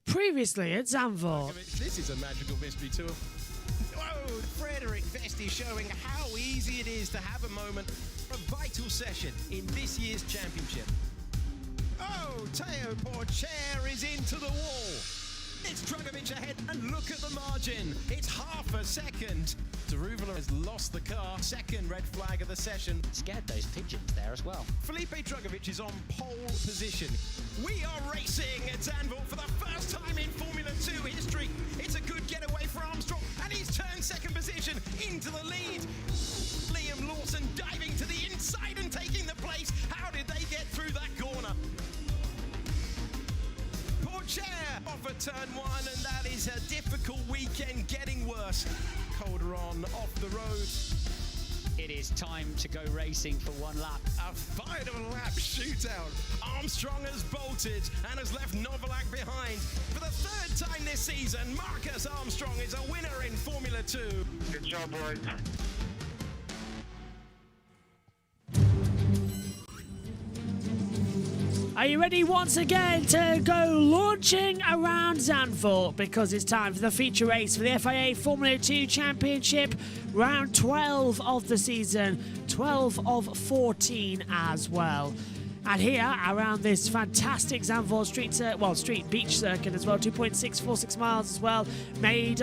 Previously at Zandvoort. This is a magical mystery tour. Whoa, Frederick Vesti showing how easy it is to have a moment, a vital session in this year's championship. Oh, Teo Porcher is into the wall. It's Drugovich ahead, and look at the margin. It's half a second. Daruvala has lost the car. Second red flag of the session. Scared those pigeons there as well. Felipe Drugovich is on pole position. We are racing at Zandvoort for the first time in Formula 2 history. It's a good getaway for Armstrong, and he's turned second position into the lead. Liam Lawson diving to the inside and taking the place. How did they get through that corner? Porcher off at turn one, and that is a difficult weekend getting worse. Colder on off the road. It is time to go racing for one lap. A final lap shootout. Armstrong has bolted and has left Novalak behind. For the third time this season, Marcus Armstrong is a winner in Formula 2. Good job, boys. Are you ready once again to go launching around Zandvoort? Because it's time for the feature race for the FIA Formula 2 Championship, round 12 of the season, 12 of 14 as well. And here, around this fantastic Zandvoort street beach circuit as well, 2.646 miles as well, made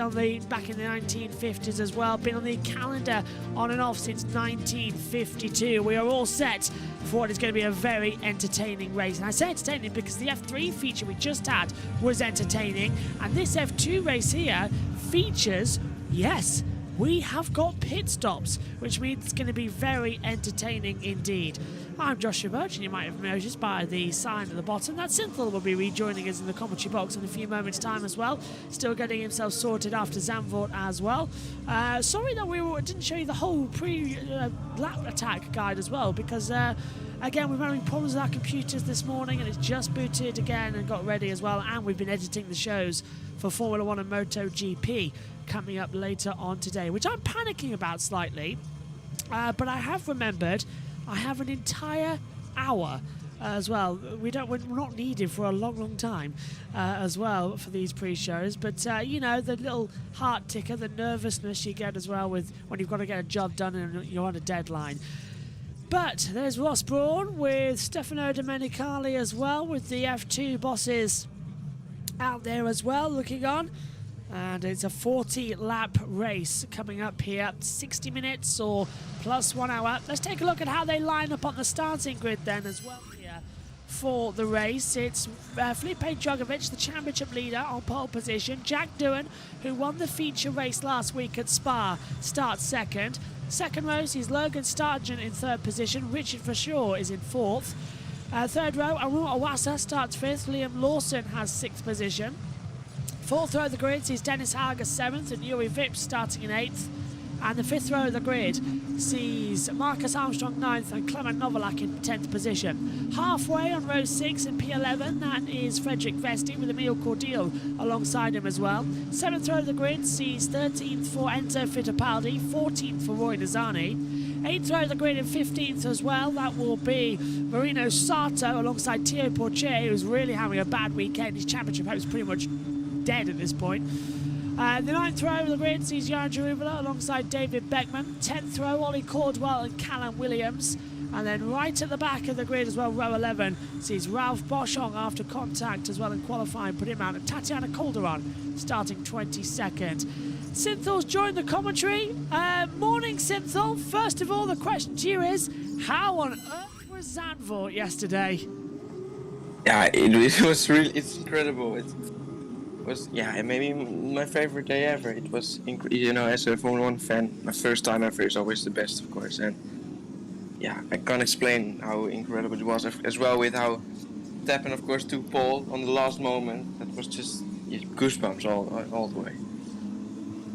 back in the 1950s as well, been on the calendar on and off since 1952. We are all set for what is going to be a very entertaining race. And I say entertaining because the F3 feature we just had was entertaining, and this F2 race here features, yes, we have got pit stops, which means it's going to be very entertaining indeed. I'm Joshua Birch, and you might have noticed by the sign at the bottom that Synthel will be rejoining us in the commentary box in a few moments' time as well. Still getting himself sorted after Zandvoort as well. Sorry that we didn't show you the whole pre-lap attack guide as well, because again, we're having problems with our computers this morning, and it's just booted again and got ready as well. And we've been editing the shows for Formula 1 and MotoGP coming up later on today, which I'm panicking about slightly. But I have remembered I have an entire hour as well. We're not needed for a long time as well for these pre-shows. But, you know, the little heart ticker, the nervousness you get as well with when you've got to get a job done and you're on a deadline. But there's Ross Brawn with Stefano Domenicali as well, with the F2 bosses out there as well looking on. And it's a 40-lap race coming up here, 60 minutes or plus 1 hour. Let's take a look at how they line up on the starting grid then as well here for the race. It's Felipe Drugovich, the championship leader, on pole position. Jack Doohan, who won the feature race last week at Spa, starts second. Second row sees Logan Sargent in third position. Richard Verschoor is in fourth. Third row, Arun Awasa starts fifth. Liam Lawson has sixth position. Fourth row of the grid sees Dennis Hager 7th and Yuri Vips starting in 8th. And the fifth row of the grid sees Marcus Armstrong 9th and Clement Novalak in 10th position. Halfway on row 6 in P11, that is Frederick Vesti with Emile Cordial alongside him as well. 7th row of the grid sees 13th for Enzo Fittipaldi, 14th for Roy Nizani. 8th row of the grid in 15th as well, that will be Marino Sato alongside Teo Porcher, who's really having a bad weekend. His championship hope is pretty much dead at this point. The 9th row of the grid sees Jan Daruvala alongside David Beckman. 10th row, Ollie Caldwell and Callum Williams. And then right at the back of the grid as well, row 11, sees Ralph Boschong after contact as well in qualifying, put him out. And Tatiana Calderon starting 22nd. Synthel's joined the commentary. Morning, Synthel. First of all, the question to you is, how on earth was Zandvoort yesterday? Yeah, it was really, it's incredible. It was, yeah, maybe my favorite day ever. It was, you know, as a Formula 1 fan, my first time ever is always the best, of course. And yeah, I can't explain how incredible it was, as well with how it happened, of course, to Paul on the last moment. That was just goosebumps all the way.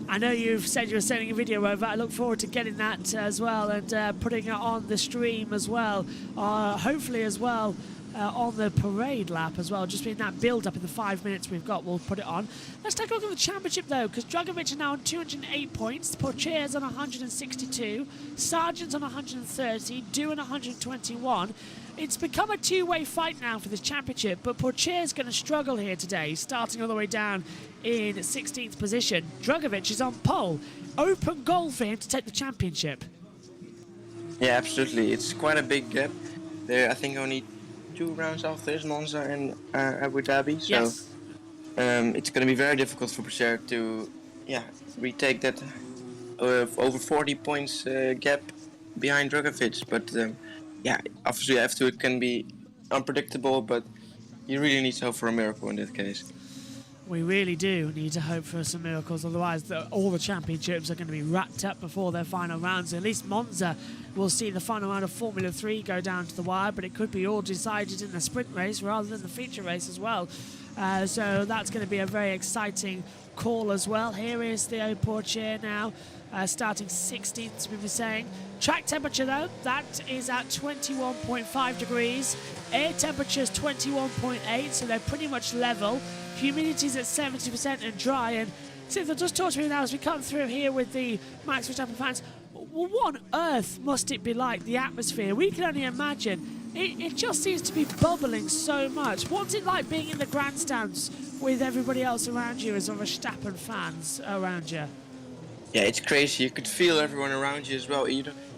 I know you've said you were sending a video over. I look forward to getting that as well and putting it on the stream as well. Hopefully as well on the parade lap as well, just being that build-up in the 5 minutes we've got. We'll put it on. Let's take a look at the championship, though, because Dragovic are now on 208 points, Pourchaire on 162, Sargent's on 130, Doohan 121. It's become a two-way fight now for this championship, but Pourchaire's going to struggle here today, starting all the way down in 16th position. Dragovic is on pole. Open goal for him to take the championship. Yeah, absolutely. It's quite a big gap. There, I think only 2 rounds after is Monza and Abu Dhabi. So Yes. it's going to be very difficult for Pourchaire to, retake that over 40 points gap behind Dragovic. But obviously after it can be unpredictable, but you really need to hope for a miracle in that case. We really do need to hope for some miracles, otherwise all the championships are going to be wrapped up before their final rounds. At least Monza will see the final round of Formula 3 go down to the wire, but it could be all decided in the sprint race rather than the feature race as well. So that's going to be a very exciting call as well. Here is Theo Pourchaire now, starting 16th, as we were saying. Track temperature, though, that is at 21.5 degrees. Air temperature is 21.8, so they're pretty much level. Humidity is at 70% and dry. And Cynthia, just talk to me now as we come through here with the Max Verstappen fans. Well, what on earth must it be like, the atmosphere? We can only imagine. It just seems to be bubbling so much. What's it like being in the grandstands with everybody else around you as Verstappen fans around you? Yeah, it's crazy. You could feel everyone around you as well.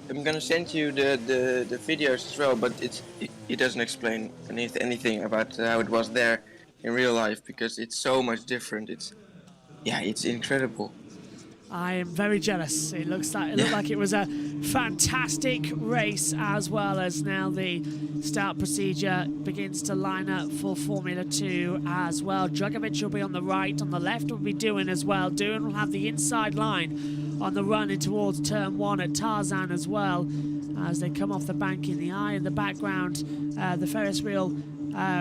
I'm gonna send you the videos as well, but it doesn't explain anything about how it was there in real life, because it's so much different. It's incredible. I am very jealous. It looked like it was a fantastic race, as well as now the start procedure begins to line up for Formula 2 as well. Dragovic will be on the right, on the left will be Doohan as well. Doohan will have the inside line on the run in towards turn 1 at Tarzan as well, as they come off the bank in the eye. In the background, the Ferris wheel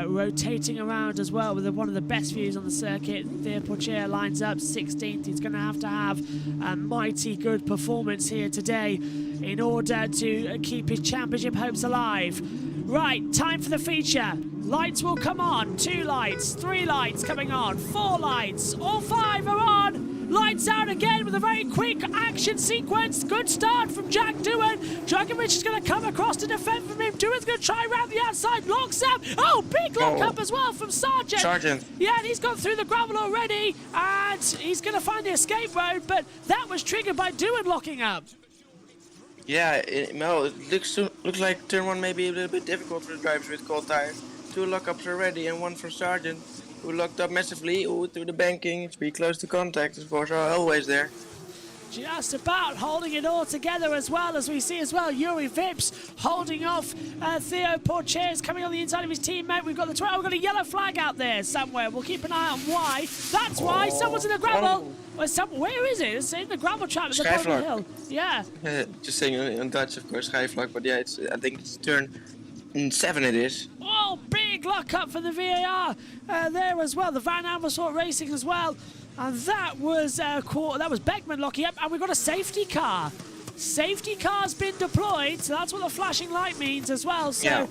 rotating around as well with one of the best views on the circuit. Theo Pourchaire lines up 16th. He's going to have a mighty good performance here today in order to keep his championship hopes alive. Right, time for the feature. Lights will come on. 2 lights, 3 lights coming on, 4 lights, all 5 are on. Lights out again with a very quick action sequence. Good start from Jack Doohan. Dragovic is going to come across to defend from him. Doohan's going to try around the outside. Locks up. Oh, big lock up as well from Sargent. Yeah, and he's gone through the gravel already. And he's going to find the escape road. But that was triggered by Doohan locking up. Yeah, it looks like turn 1 may be a little bit difficult for the drivers with cold tires. 2 lockups already and 1 for Sargent, who locked up massively through the banking. It's pretty close to contact, of course, are always there. Just about holding it all together as well, as we see as well. Juri Vips holding off Theo Pourchaire is coming on the inside of his teammate. We've got we've got a yellow flag out there somewhere. We'll keep an eye on why. That's why someone's in the gravel. Where is it? It's in the gravel trap at the bottom of the hill. Yeah. Just saying in Dutch, of course, Schijfvlak, but yeah, I think it's turn 7 it is. Oh, big lock up for the VAR there as well. The Van Amersfoort Racing as well. And that was Beckman locking up, and we've got a safety car. Safety car's been deployed, so that's what the flashing light means as well. So,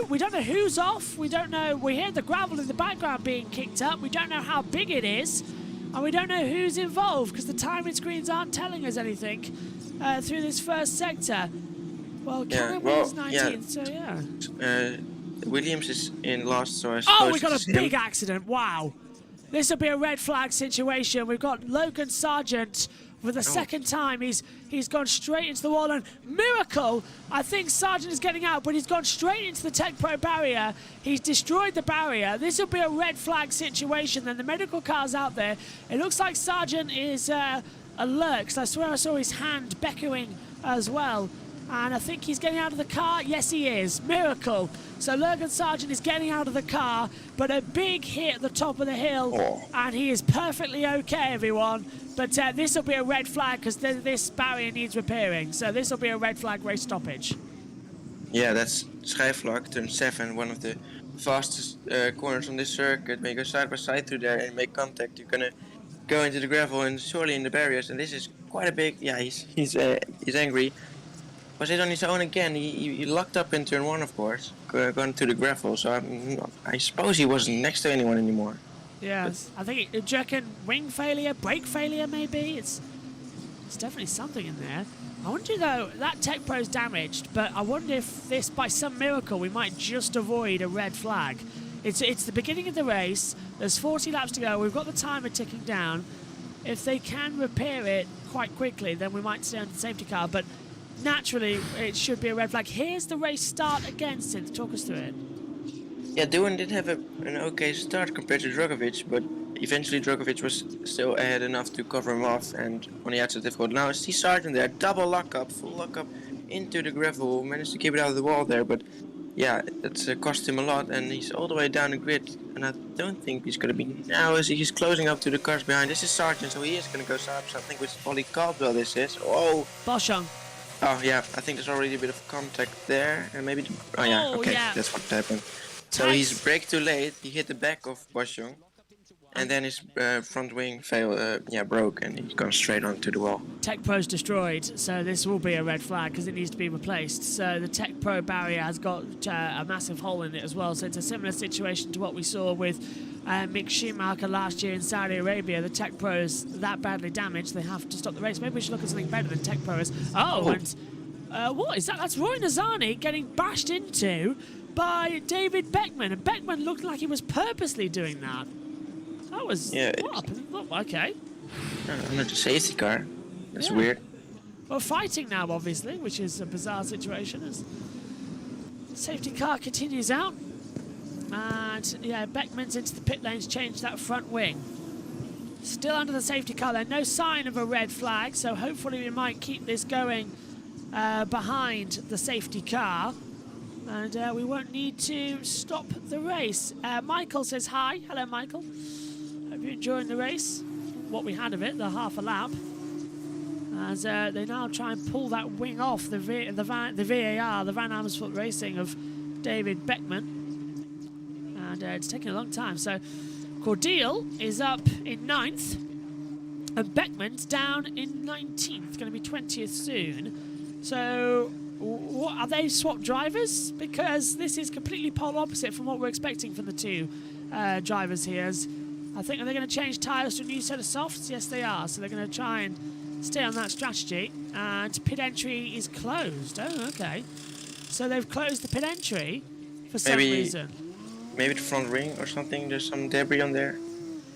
we don't know who's off. We don't know. We hear the gravel in the background being kicked up. We don't know how big it is, and we don't know who's involved because the timing screens aren't telling us anything through this first sector. Well, Cameron's 19th, so yeah. Williams is in last, so I suppose. We got a big accident. Wow. This will be a red flag situation. We've got Logan Sargent for the second time. He's gone straight into the wall, and miracle, I think Sargent is getting out, but he's gone straight into the Tech Pro barrier. He's destroyed the barrier. This will be a red flag situation. Then the medical car's out there. It looks like Sargent is alert, because I swear I saw his hand beckoning as well. And I think he's getting out of the car. Yes, he is. Miracle. So Logan Sargent is getting out of the car, but a big hit at the top of the hill, and he is perfectly okay, everyone. But this will be a red flag because this barrier needs repairing. So this will be a red flag race stoppage. Yeah, that's Schijfvlak, turn 7, one of the fastest corners on this circuit. When you go side by side through there and make contact, you're gonna go into the gravel and surely in the barriers. And this is quite a big. Yeah, he's angry. was it on his own again? He locked up in turn 1, of course, going to the gravel. So I suppose he wasn't next to anyone anymore. Yes, I think do you reckon wing failure, brake failure, maybe? It's definitely something in there. I wonder though, that Tech Pro's damaged, but I wonder if this, by some miracle, we might just avoid a red flag. It's the beginning of the race. There's 40 laps to go. We've got the timer ticking down. If they can repair it quite quickly, then we might stay on the safety car. But naturally, it should be a red flag. Here's the race start again, Synth. Talk us through it. Yeah, Doohan did have an okay start compared to Drogovic, but eventually Drogovic was still ahead enough to cover him off, and on the outside difficult. Now see Sargent there, double lockup, full lockup into the gravel, managed to keep it out of the wall there, but yeah, that's cost him a lot, and he's all the way down the grid, and I don't think he's going to be now as he's closing up to the cars behind. This is Sargent, so he is going to go sharp, so I think with Ollie Caldwell this is. Oh! Boschung. Oh yeah, I think there's already a bit of contact there, and maybe... Oh yeah, okay, yeah. That's what happened. So he's braked too late, he hit the back of Boschung, and then his front wing broke, and he's gone straight onto the wall. Tech Pro's destroyed, so this will be a red flag because it needs to be replaced. So the Tech Pro barrier has got a massive hole in it as well, so it's a similar situation to what we saw with Mick Schumacher last year in Saudi Arabia. The Tech Pro is that badly damaged, they have to stop the race. Maybe we should look at something better than Tech Pro is. And what is that? That's Roy Nazani getting bashed into by David Beckman, and Beckman looked like he was purposely doing that. That was... Yeah. What? Oh, okay. Under the safety car. That's Yeah. weird. Well, fighting now, obviously, which is a bizarre situation as the safety car continues out. And, yeah, Beckman's into the pit lanes, changed that front wing. Still under the safety car there. No sign of a red flag, so hopefully we might keep this going behind the safety car. And we won't need to stop the race. Michael says hi. Hello, Michael. Hope you're enjoying the race. What we had of it, the half a lap. As they now try and pull that wing off the VAR, the Van Amersfoort Racing of David Beckman. And it's taking a long time. So Cordeal is up in 9th. And Beckman's down in 19th. Going to be 20th soon. So... What, are they swapped drivers? Because this is completely polar opposite from what we're expecting from the two drivers here. I think, are they going to change tyres to a new set of softs? Yes, they are. So they're going to try and stay on that strategy. And pit entry is closed. Oh, okay. So they've closed the pit entry for some reason. Maybe the front ring or something. There's some debris on there.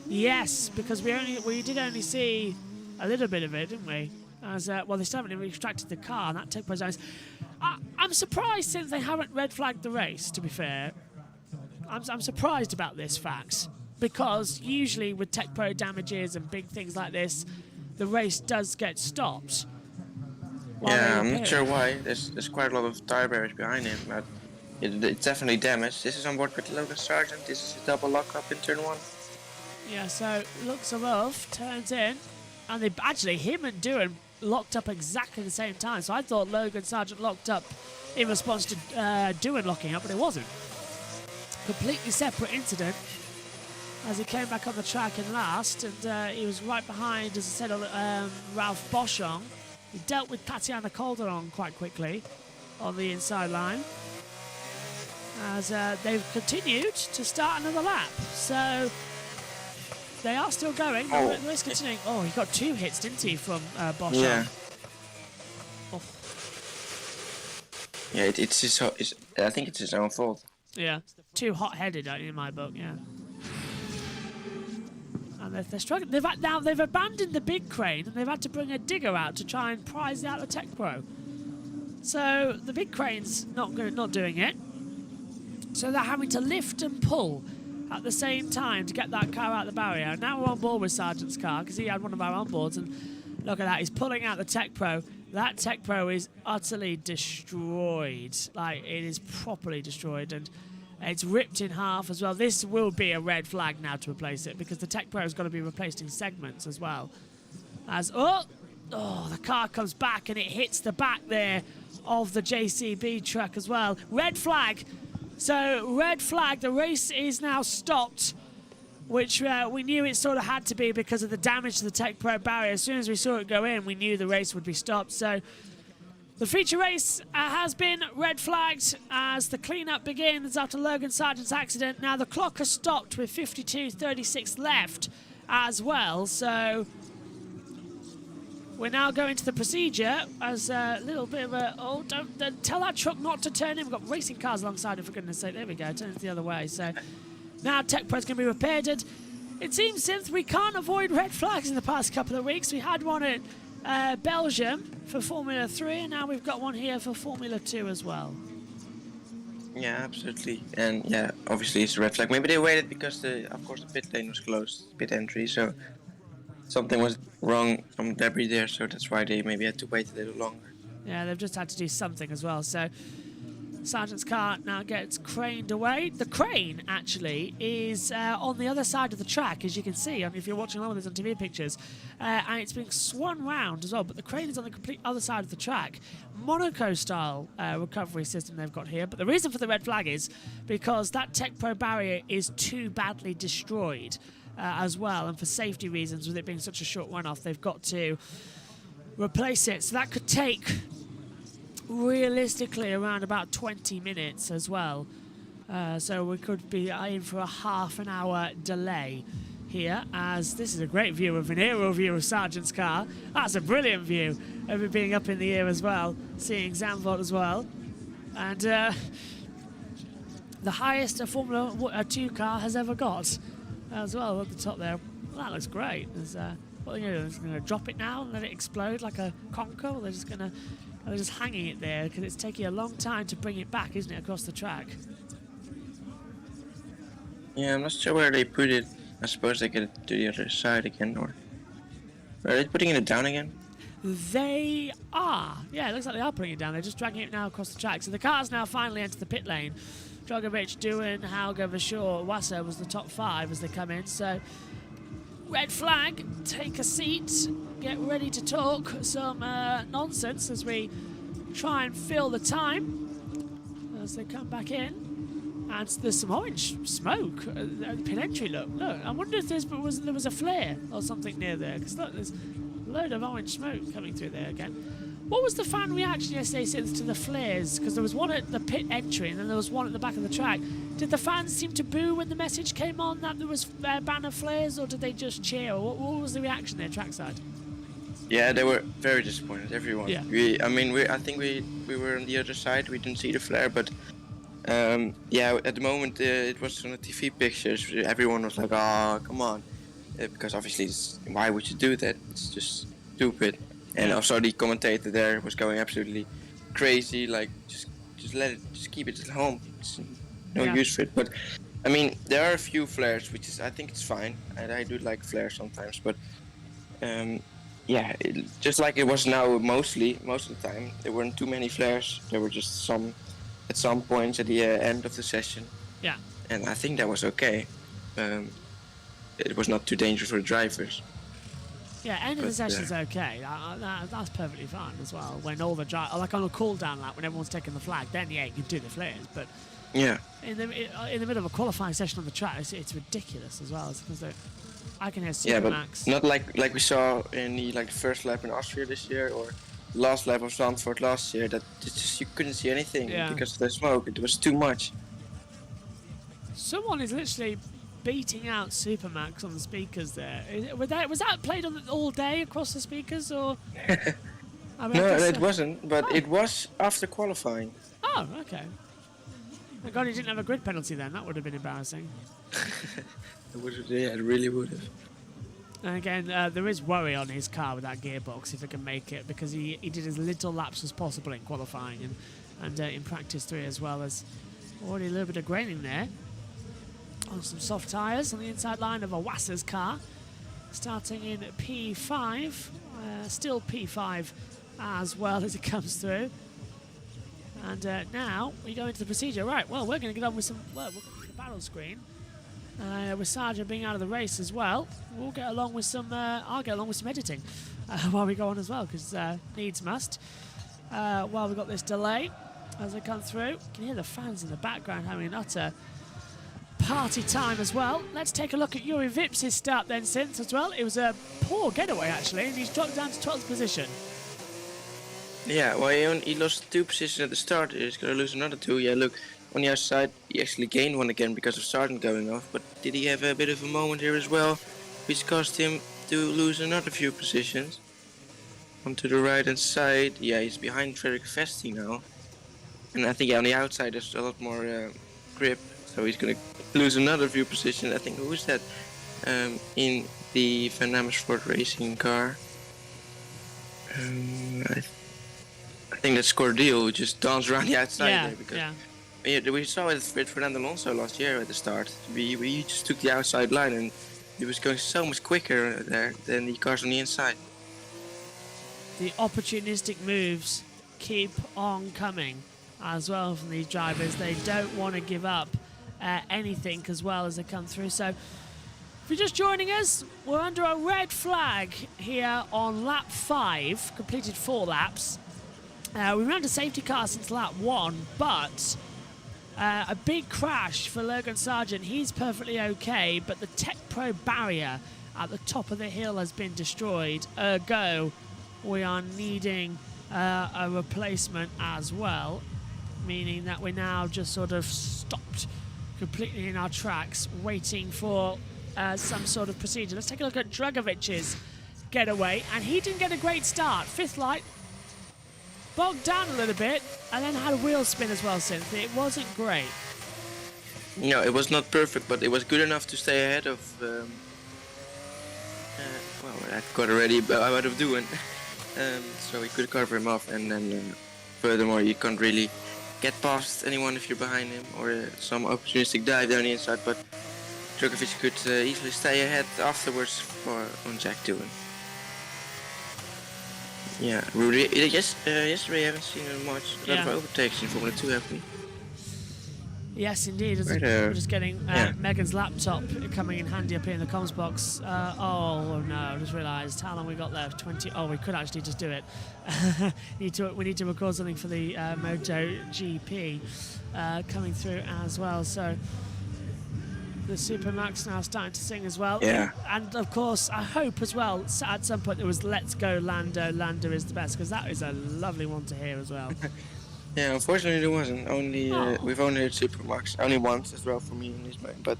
Yes, because we did only see a little bit of it, didn't we? As well, they still haven't even extracted the car, and that Tech Pro zones. I'm surprised since they haven't red flagged the race. To be fair, I'm surprised about this fact because usually with Tech Pro damages and big things like this, the race does get stopped. Yeah, I'm not sure why. There's quite a lot of tire barriers behind him, but it's definitely damaged. This is on board with Logan Sargent. This is a double lockup in turn 1. Yeah, so looks above, turns in, and they actually him and Doohan locked up exactly the same time. So I thought Logan Sargent locked up in response to Doohan locking up, but it wasn't. Completely separate incident as he came back on the track in last, and he was right behind, as I said, Ralph Boschung. He dealt with Tatiana Calderon quite quickly on the inside line as they've continued to start another lap. So they are still going. The race continuing. Oh, he got 2 hits, didn't he, from Boschung? Yeah. Oh. Yeah, it's his. I think it's his own fault. Yeah, too hot-headed in my book. Yeah. And they're struggling. They've abandoned the big crane and they've had to bring a digger out to try and prise out the Tech Pro. So the big crane's not doing it. So they're having to lift and pull at the same time to get that car out the barrier. Now we're on board with Sargent's car because he had one of our onboards, and look at that, he's pulling out the Tech Pro. That Tech Pro is utterly destroyed. Like, it is properly destroyed, and it's ripped in half as well. This will be a red flag now to replace it because the Tech Pro has got to be replaced in segments as well. As the car comes back and it hits the back there of the JCB truck as well. Red flag. So, red flag, the race is now stopped, which we knew it sort of had to be because of the damage to the Tech Pro barrier. As soon as we saw it go in, we knew the race would be stopped. So, The feature race has been red flagged as the cleanup begins after Logan Sargent's accident. Now the clock has stopped with 52.36 left as well, so we're now going to the procedure as a little bit of a, oh, don't tell that truck not to turn in. We've got racing cars alongside it, for goodness sake. There we go, turn it the other way. So now Tech Pro's going to be repaired. And it seems, since we can't avoid red flags in the past couple of weeks. We had one at Belgium for Formula 3, and now we've got one here for Formula 2 as well. Yeah, absolutely. And yeah, obviously it's a red flag. Maybe they waited because of course the pit lane was closed, pit entry, so something was wrong from debris there, so that's why they maybe had to wait a little longer. Yeah, they've just had to do something as well. So Sargent's car now gets craned away. The crane actually is on the other side of the track, as you can see. I mean, if you're watching along with us on TV pictures, and it's being swung round as well. But the crane is on the complete other side of the track. Monaco-style recovery system they've got here. But the reason for the red flag is because that Tech Pro barrier is too badly destroyed as well, and for safety reasons, with it being such a short run-off, they've got to replace it. So that could take realistically around about 20 minutes as well. So we could be in for a half an hour delay here, as this is a great view, an aerial view of Sargent's car. That's a brilliant view of it being up in the air as well, seeing Zandvoort as well. And the highest a Formula 2 car has ever got as well at the top there. Well, that looks great. What are they going to do? They're going to drop it now and let it explode like a conker? Or they're just hanging it there because it's taking a long time to bring it back, isn't it, across the track? Yeah, I'm not sure where they put it. I suppose they get it to the other side again, or are they putting it down again? They are. Yeah, it looks like they are putting it down. They're just dragging it now across the track. So the cars now finally enter the pit lane. Drogovic, Doohan, Hauger, Vasseur, Wasser was the top 5 as they come in. So red flag, take a seat, get ready to talk some nonsense as we try and fill the time as they come back in. And there's some orange smoke at the pit entry. Look, I wonder if there was a flare or something near there, because look, there's a load of orange smoke coming through there again. What was the fan reaction yesterday since to the flares? Because there was one at the pit entry and then there was one at the back of the track. Did the fans seem to boo when the message came on that there was banner flares, or did they just cheer? Or what was the reaction there, trackside? Yeah, they were very disappointed, everyone. Yeah. I think we were on the other side. We didn't see the flare, but yeah, at the moment it was on the TV pictures. Everyone was like, "Oh, come on," because obviously, why would you do that? It's just stupid. And also the commentator there was going absolutely crazy, like just keep it at home. It's no use for it. But I mean, there are a few flares, which I think it's fine, and I do like flares sometimes. But yeah, just like it was now, most of the time, there weren't too many flares. There were just some at some points at the end of the session. Yeah. And I think that was okay. It was not too dangerous for the drivers. Yeah, end of the session's okay. That's perfectly fine as well. When all the like on a cool down lap, when everyone's taking the flag, then yeah, you can do the flares. But yeah, in the middle of a qualifying session on the track, it's ridiculous as well. Because I can hear Supermax. Yeah, but not like we saw in the first lap in Austria this year, or last lap of Zandvoort last year. That it's just you couldn't see anything because of the smoke. It was too much. Someone is literally beating out Supermax on the speakers there. Was that played on all day across the speakers, or? I mean, no, it wasn't. But it was after qualifying. Oh, okay. Thank God he didn't have a grid penalty then. That would have been embarrassing. It really would have. And again, there is worry on his car with that gearbox if it can make it, because he did as little laps as possible in qualifying and in practice 3 as well. As already a little bit of graining there on some soft tyres on the inside line of a Wasser's car, starting in P5, still P5 as well as it comes through. And now we go into the procedure. Right, well, we're going to get on with some, we'll go to the battle screen. With Sargent being out of the race as well, we'll get along with some, I'll get along with some editing while we go on as well, because needs must. While we've got this delay as they come through, you can hear the fans in the background having an utter party time as well. Let's take a look at Juri Vips' start then, since as well. It was a poor getaway actually, and he's dropped down to 12th position. Yeah, well, he lost 2 positions at the start. He's gonna lose another 2. Yeah, look, on the outside, he actually gained 1 again because of Sargent going off. But did he have a bit of a moment here as well, which caused him to lose another few positions? Onto the right hand side, yeah, he's behind Frederick Vesti now. And I think on the outside there's a lot more grip, so he's gonna lose another few positions. I think, who is that in the Van Amersfoort racing car? I think that's Cordial, who just danced around the outside there. Because we saw it with Fernando Alonso last year at the start. We just took the outside line and he was going so much quicker there than the cars on the inside. The opportunistic moves keep on coming as well from these drivers. They don't want to give up anything as well as they come through. So if you're just joining us, we're under a red flag here on lap 5, completed 4 laps. We ran a safety car since lap 1, but a big crash for Logan Sargent. He's perfectly okay, but the Tech Pro barrier at the top of the hill has been destroyed. Ergo, we are needing a replacement as well, meaning that we're now just sort of stopped completely in our tracks, waiting for some sort of procedure. Let's take a look at Dragovic's getaway, and he didn't get a great start. 5th light, bogged down a little bit, and then had a wheel spin as well, Cynthia. It wasn't great. No, it was not perfect, but it was good enough to stay ahead of, well, I got already out of doing. So we could cover him off, and then furthermore, you can't really get past anyone if you're behind him, or some opportunistic dive down the inside, but Dragovic could easily stay ahead afterwards on Jack Doohan. Yeah, yesterday I haven't seen much. A lot of overtakes in Formula 2, have we? Yes, indeed. We're just getting Megan's laptop coming in handy up here in the comms box. Oh no! I just realised how long we got left. 20. Oh, we could actually just do it. We need to record something for the MotoGP coming through as well. So the Supermax now starting to sing as well. Yeah. And of course, I hope as well at some point there was "Let's Go Lando, Lando is the best," because that is a lovely one to hear as well. Yeah, unfortunately there wasn't. We've only heard Supermax, only once as well for me in this game. But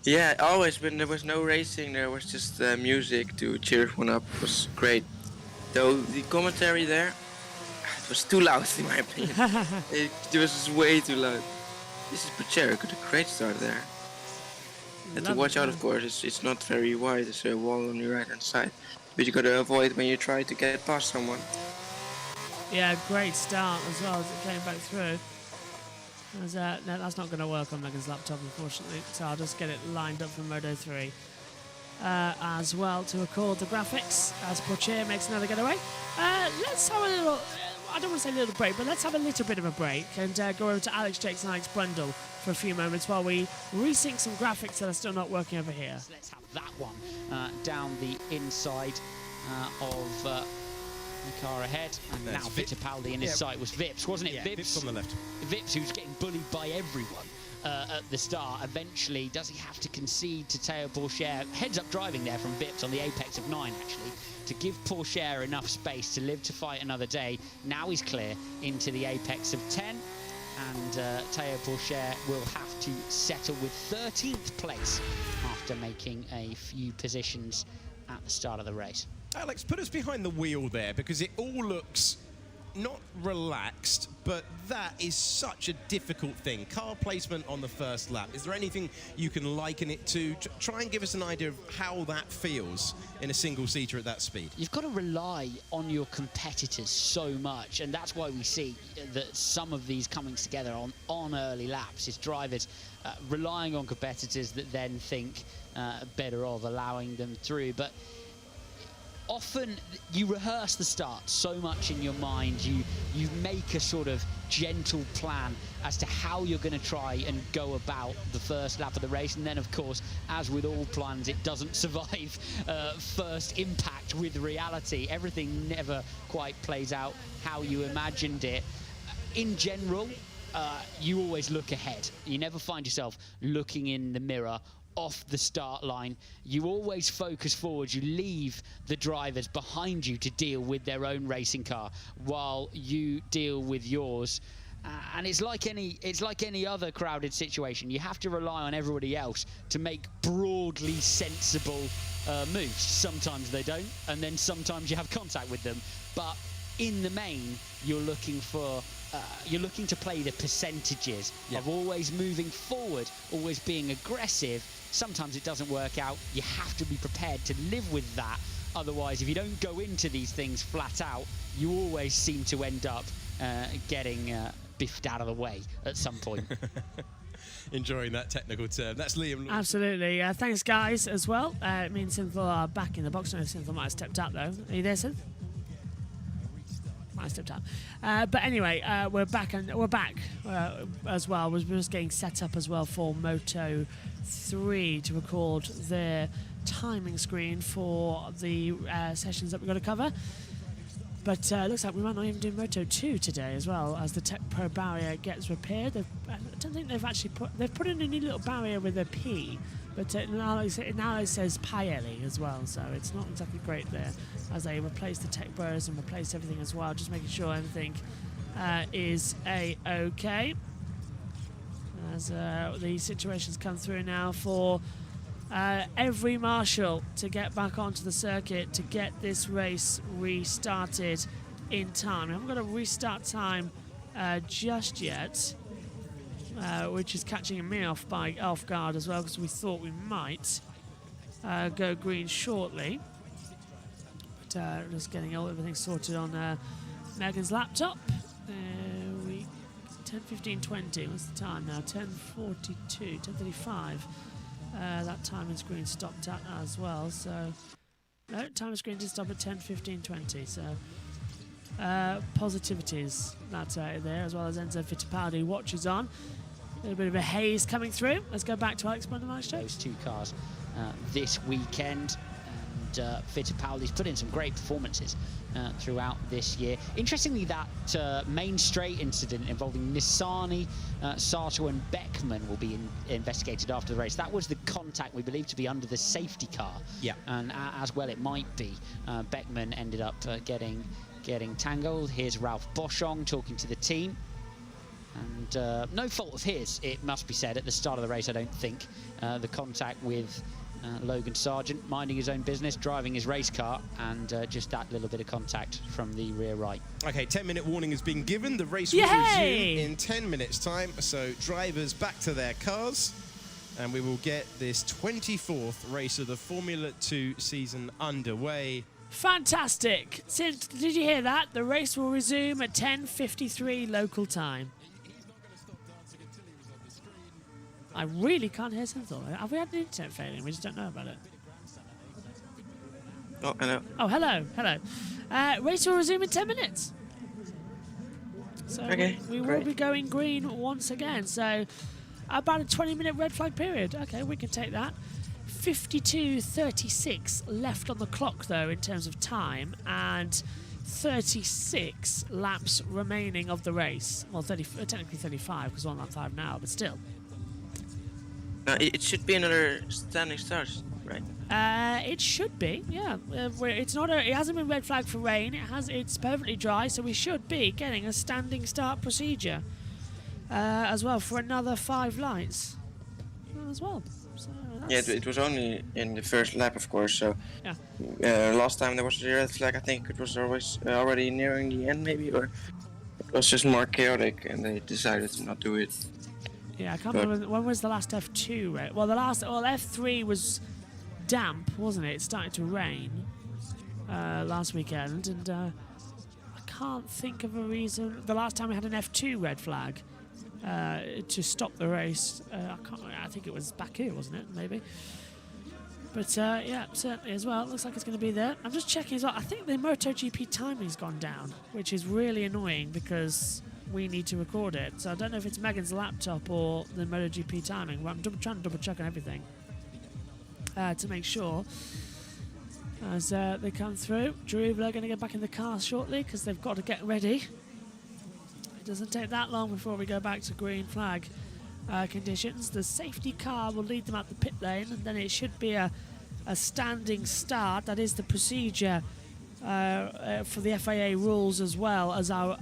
yeah, always when there was no racing, there was just music to cheer everyone up. It was great. Though the commentary there, it was too loud in my opinion. it was just way too loud. This is Pacer, got a great start there. And to watch out, of course, it's not very wide. There's a wall on your right hand side, but you got to avoid when you try to get past someone. Yeah, great start as well as it came back through. No, that's not going to work on Megan's laptop, unfortunately, so I'll just get it lined up for Moto 3 as well to record the graphics as Pacer makes another getaway. Let's have a little, I don't want to say a little break, but let's have a little bit of a break and go over to Alex Jakes and Alex Brundle for a few moments while we resync some graphics that are still not working over here. Let's have that one down the inside of the car ahead, and now Fittipaldi in his sight was Vips, wasn't it? Yeah, Vips on the left. Vips, who's getting bullied by everyone at the start. Eventually, does he have to concede to Théo Pourchaire? Heads up driving there from Vips on the apex of 9, actually, to give Pourchaire enough space to live to fight another day. Now he's clear into the apex of 10, and Théo Pourchaire will have to settle with 13th place after making a few positions at the start of the race. Alex, put us behind the wheel there, because it all looks not relaxed, but that is such a difficult thing. Car placement on the first lap. Is there anything you can liken it to? Try and give us an idea of how that feels in a single-seater at that speed. You've got to rely on your competitors so much, and that's why we see that some of these coming together on early laps is drivers relying on competitors that then think better of allowing them through. But often you rehearse the start so much in your mind, you make a sort of gentle plan as to how you're going to try and go about the first lap of the race, and then of course, as with all plans, it doesn't survive first impact with reality. Everything never quite plays out how you imagined it. In general, you always look ahead. You never find yourself looking in the mirror off the start line. You always focus forward. You leave the drivers behind you to deal with their own racing car while you deal with yours. And it's like any other crowded situation. You have to rely on everybody else to make broadly sensible moves. Sometimes they don't, and then sometimes you have contact with them. But in the main, you're looking to play the percentages of always moving forward, always being aggressive. Sometimes it doesn't work out. You have to be prepared to live with that. Otherwise, if you don't go into these things flat out, you always seem to end up getting biffed out of the way at some point. Enjoying that technical term. That's Liam. Absolutely. Thanks, guys, as well. Me and Synthel are back in the box. I know Synthel might have stepped out, though. Are you there, Synth? I stepped out. But anyway, we're back as well. We're just getting set up as well for Moto 3 to record their timing screen for the sessions that we've got to cover. But looks like we might not even do Moto 2 today as well, as the Tech Pro barrier gets repaired. I don't think they've actually put in a new little barrier with a P, but now it says Paeli as well, so it's not exactly great there, as they replace the Tech Pros and replace everything as well, just making sure everything is a-okay. As the situations come through now for every marshal to get back onto the circuit to get this race restarted in time. We haven't got a restart time just yet, which is catching me off guard as well, because we thought we might go green shortly. But just getting everything sorted on Megan's laptop. 10:15:20. What's the time now? 10:42, 10:35. That timing screen stopped at as well, so no, timing screen did stop at 10:15:20. So positivities that's there, as well as Enzo Fittipaldi watches on. A little bit of a haze coming through. Let's go back to Alex Bondermeister. Those two cars this weekend, and Fittipaldi's put in some great performances throughout this year. Interestingly, that main straight incident involving Nissany, Sato and Beckman will be investigated after the race. That was the contact we believe to be under the safety car. Yeah. And as well it might be. Beckman ended up getting tangled. Here's Ralph Boschong talking to the team. And no fault of his, it must be said, at the start of the race. I don't think the contact with Logan Sargent, minding his own business, driving his race car, and just that little bit of contact from the rear right. Okay, 10-minute warning has been given. The race will resume in 10 minutes' time. So drivers back to their cars, and we will get this 24th race of the Formula 2 season underway. Fantastic. Did you hear that? The race will resume at 10:53 local time. I really can't hear Synthel. Have we had an internet failing? We just don't know about it. Oh, hello. Oh, hello. Race will resume in 10 minutes. So okay, we will be going green once again. So about a 20-minute red flag period. Okay, we can take that. 52:36 left on the clock, though, in terms of time, and 36 laps remaining of the race. Well, technically 35, because we're on lap 5 now, but still. It should be another standing start, right? It should be, yeah. It's not. It hasn't been red flagged for rain. It's perfectly dry, so we should be getting a standing start procedure as well for another 5 lights as well. So yeah, it was only in the first lap, of course. So last time there was a red flag. I think it was always already nearing the end, maybe, or it was just more chaotic, and they decided to not do it. Yeah, I can't remember. When was the last F2, right? Well, F3 was damp, wasn't it? It started to rain last weekend, and I can't think of a reason. The last time we had an F2 red flag to stop the race, I think it was Baku, wasn't it? Maybe. But yeah, certainly as well. It looks like it's going to be there. I'm just checking as well. I think the MotoGP timing's gone down, which is really annoying because we need to record it. So I don't know if it's Megan's laptop or the MotoGP timing. I'm trying to double check on everything to make sure as they come through. Drew are going to get back in the car shortly because they've got to get ready. It doesn't take that long before we go back to green flag conditions. The safety car will lead them up the pit lane, and then it should be a standing start. That is the procedure for the FIA rules as well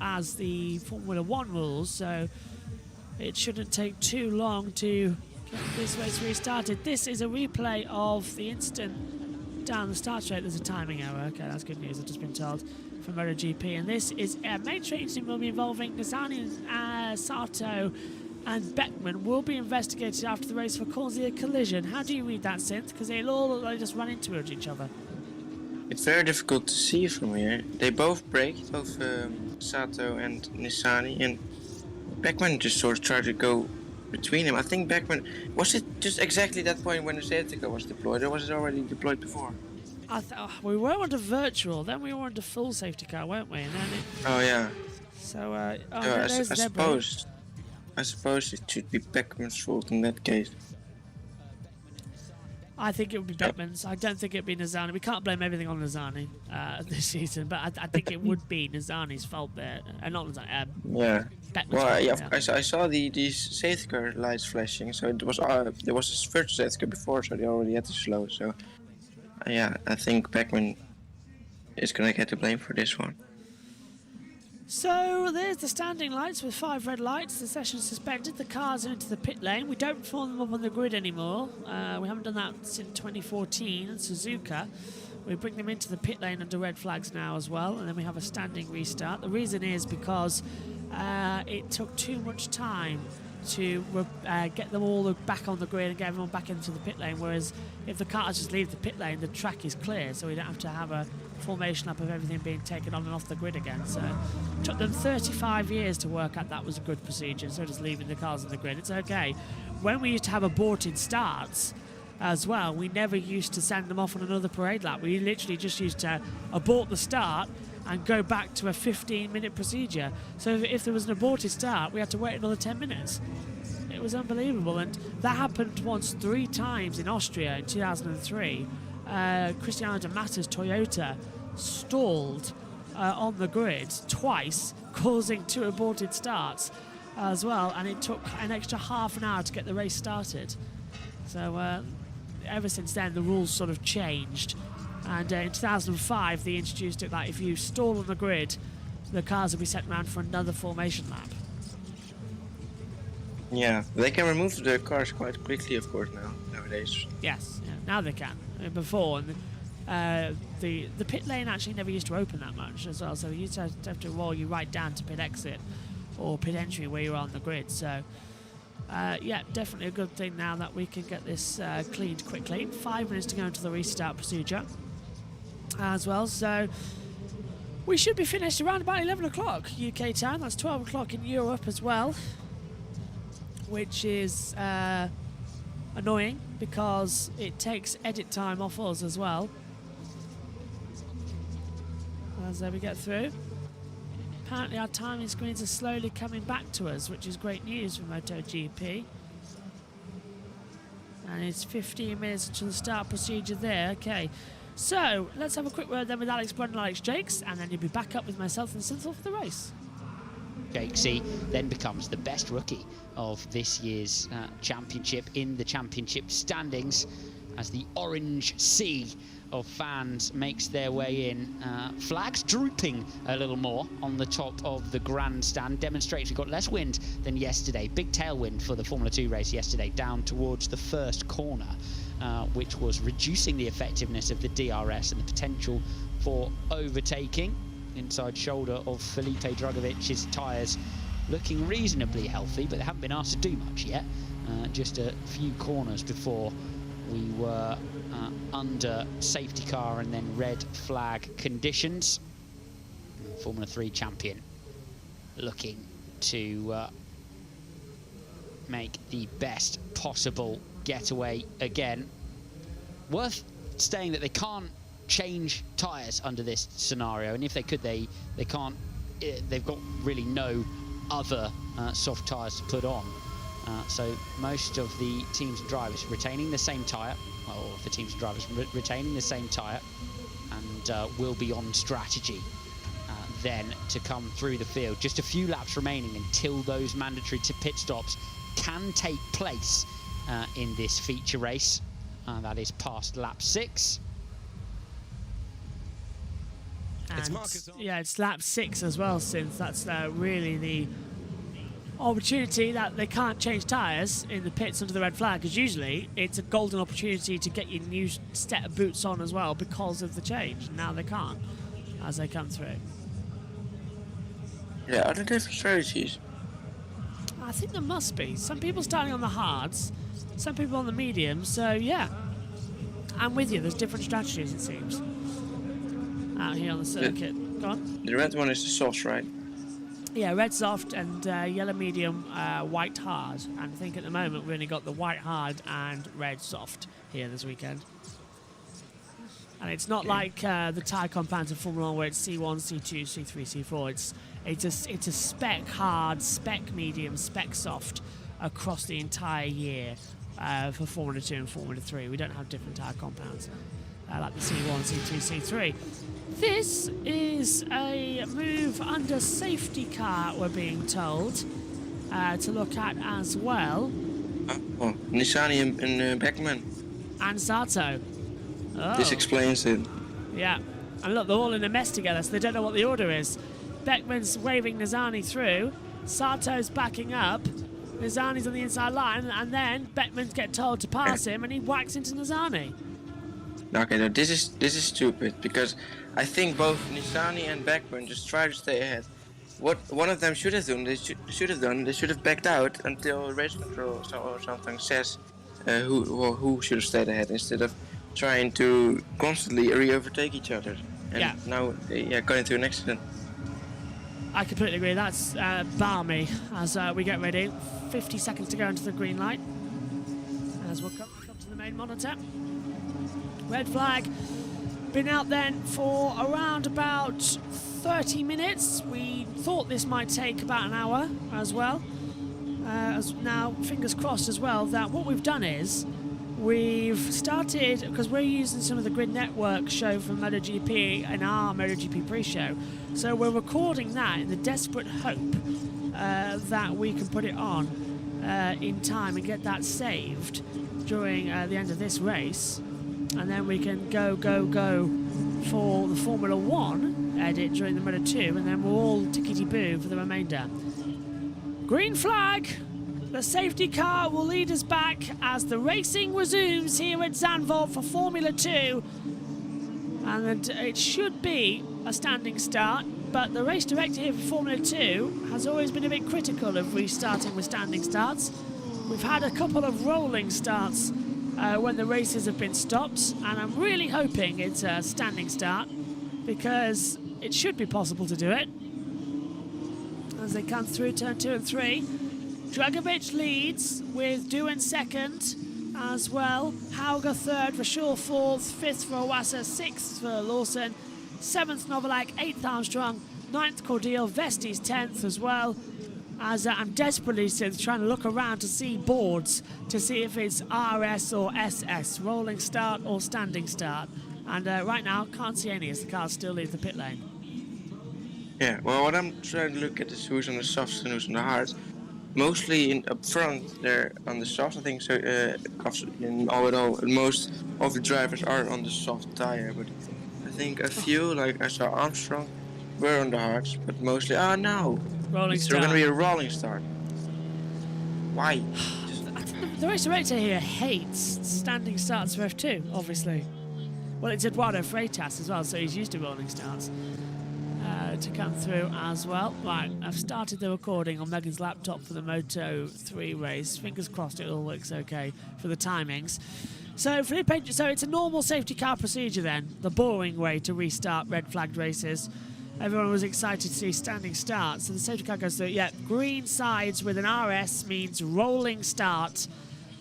as the Formula 1 rules. So it shouldn't take too long to get this race restarted. This is a replay of the incident down the start straight. There's a timing error. Okay, that's good news. I've just been told from MotoGP. And this is a main straight incident will be involving Nizani, Sato and Beckman will be investigated after the race for causing a collision. How do you read that, Synth? Because they all look like they just run into each other. It's very difficult to see from here. They both braked, both Sato and Nizani, and Beckman just sort of tried to go between them. I think Beckman... Was it just exactly that point when the safety car was deployed, or was it already deployed before? We were under virtual, then we were under full safety car, weren't we? And then Oh, yeah. So, I suppose it should be Beckman's fault in that case. I think it would be Beckman's. I don't think it'd be Nizani. We can't blame everything on Nizani this season, but I think it would be Nizani's fault there. Not Nizani, yeah. Beckman's Well, fault, yeah, I saw these safety car lights flashing, so it was there was a virtual safety car before, so they already had to slow. So, yeah, I think Beckman is gonna get the blame for this one. So there's the standing lights with 5 red lights. The session's suspended. The cars are into the pit lane. We don't form them up on the grid anymore. We haven't done that since 2014 in Suzuka. We bring them into the pit lane under red flags now as well, and then we have a standing restart. The reason is because it took too much time to get them all back on the grid and get everyone back into the pit lane, whereas if the cars just leave the pit lane, the track is clear, so we don't have to have a formation up of everything being taken on and off the grid again. So it took them 35 years to work out that was a good procedure, so just leaving the cars on the grid. It's okay. When we used to have aborted starts as well, we never used to send them off on another parade lap. We literally just used to abort the start and go back to a 15-minute procedure. So if there was an aborted start, we had to wait another 10 minutes. It was unbelievable, and that happened once 3 times in Austria in 2003. Cristiano de Mata's Toyota stalled on the grid twice, causing 2 aborted starts as well, and it took an extra half an hour to get the race started. So ever since then, the rules sort of changed. And in 2005, they introduced it that if you stall on the grid, the cars will be sent around for another formation lap. Yeah, they can remove the cars quite quickly, of course, nowadays. Yes, yeah, now they can. Before, the pit lane actually never used to open that much as well, so you used to have to roll you right down to pit exit or pit entry where you're on the grid. So, yeah, definitely a good thing now that we can get this cleaned quickly. 5 minutes to go into the restart procedure as well, so we should be finished around about 11 o'clock UK time. That's 12 o'clock in Europe as well, which is annoying because it takes edit time off us as well as we get through. Apparently our timing screens are slowly coming back to us, which is great news for MotoGP. And it's 15 minutes to the start procedure there. Okay, so let's have a quick word then with Alex Brown and Alex Jakes, and then you'll be back up with myself and Synthil for the race. Jakesy then becomes the best rookie of this year's championship in the championship standings as the orange sea of fans makes their way in. Flags drooping a little more on the top of the grandstand, demonstrates we've got less wind than yesterday. Big tailwind for the Formula 2 race yesterday down towards the first corner, which was reducing the effectiveness of the DRS and the potential for overtaking. Inside shoulder of Felipe Drugovic's tyres looking reasonably healthy, but they haven't been asked to do much yet. Just a few corners before we were under safety car and then red flag conditions. Formula 3 champion looking to make the best possible getaway again. Worth saying that they can't change tyres under this scenario, and if they could, they can't. They've got really no other soft tyres to put on, so most of the teams and drivers retaining the same tyre, or the teams and drivers retaining the same tyre, and will be on strategy then to come through the field. Just a few laps remaining until those mandatory pit stops can take place in this feature race. That is past lap 6. And yeah, it's lap 6 as well, since that's really the opportunity that they can't change tyres in the pits under the red flag, because usually it's a golden opportunity to get your new set of boots on as well because of the change. Now they can't as they come through. Yeah, are there different strategies? I think there must be. Some people starting on the hards, some people on the mediums, so yeah. I'm with you, there's different strategies it seems. Out here on the circuit. Go on. The red one is the sauce, right? Yeah, red soft and yellow medium, white hard. And I think at the moment we've only got the white hard and red soft here this weekend. And it's not like the tyre compounds of Formula 1 where it's C1, C2, C3, C4. It's a spec hard, spec medium, spec soft across the entire year for Formula 2 and Formula 3. We don't have different tyre compounds like the C1, C2, C3. This is a move under safety car, we're being told, to look at as well. Oh, Nissany and Beckman. And Sato. Oh. This explains it. Yeah. And look, they're all in a mess together, so they don't know what the order is. Beckman's waving Nizani through. Sato's backing up. Nizani's on the inside line, and then Beckman's get told to pass him, and he whacks into Nizani. Okay, no, this is stupid, because I think both Nissany and Beckman just try to stay ahead. What one of them should have done, they should have backed out until race control or something says who should have stayed ahead, instead of trying to constantly re-overtake each other. And now they got into an accident. I completely agree. That's balmy as we get ready. 50 seconds to go into the green light. As we'll come to the main monitor. Red flag. Been out then for around about 30 minutes. We thought this might take about an hour as well. Now, fingers crossed as well, that what we've done is we've started, because we're using some of the Grid Network show from MotoGP in our MotoGP pre-show. So we're recording that in the desperate hope that we can put it on in time and get that saved during the end of this race. And then we can go for the Formula 1 edit during the Moto 2, and then we're all tickety-boo for the remainder. Green flag! The safety car will lead us back as the racing resumes here at Zandvoort for Formula 2. And it should be a standing start, but the race director here for Formula 2 has always been a bit critical of restarting with standing starts. We've had a couple of rolling starts when the races have been stopped, and I'm really hoping it's a standing start because it should be possible to do it. As they come through turn 2 and 3, Dragovic leads with Doohan second as well. Hauger third, Rashul fourth, fifth for Iwasa, sixth for Lawson, seventh Novalak, eighth Armstrong, ninth Cordial, Vesti's 10th as well. As I'm desperately trying to look around to see boards to see if it's RS or SS, rolling start or standing start. And right now, can't see any as the cars still leave the pit lane. Yeah, well, what I'm trying to look at is who's on the softs and who's on the hards. Mostly up front, they're on the soft. I think so. In all, most of the drivers are on the soft tire, but I think a few, like I saw Armstrong, were on the hards, but mostly. Oh no! Rolling it's start. going to be a rolling start. Why? The race director here hates standing starts for F2, obviously. Well, it's Eduardo Freitas as well, so he's used to rolling starts to come through as well. Right, I've started the recording on Megan's laptop for the Moto 3 race. Fingers crossed it all works okay for the timings. So, so it's a normal safety car procedure then, the boring way to restart red flagged races. Everyone was excited to see standing starts, so the safety car goes through. Yeah, green sides with an RS means rolling start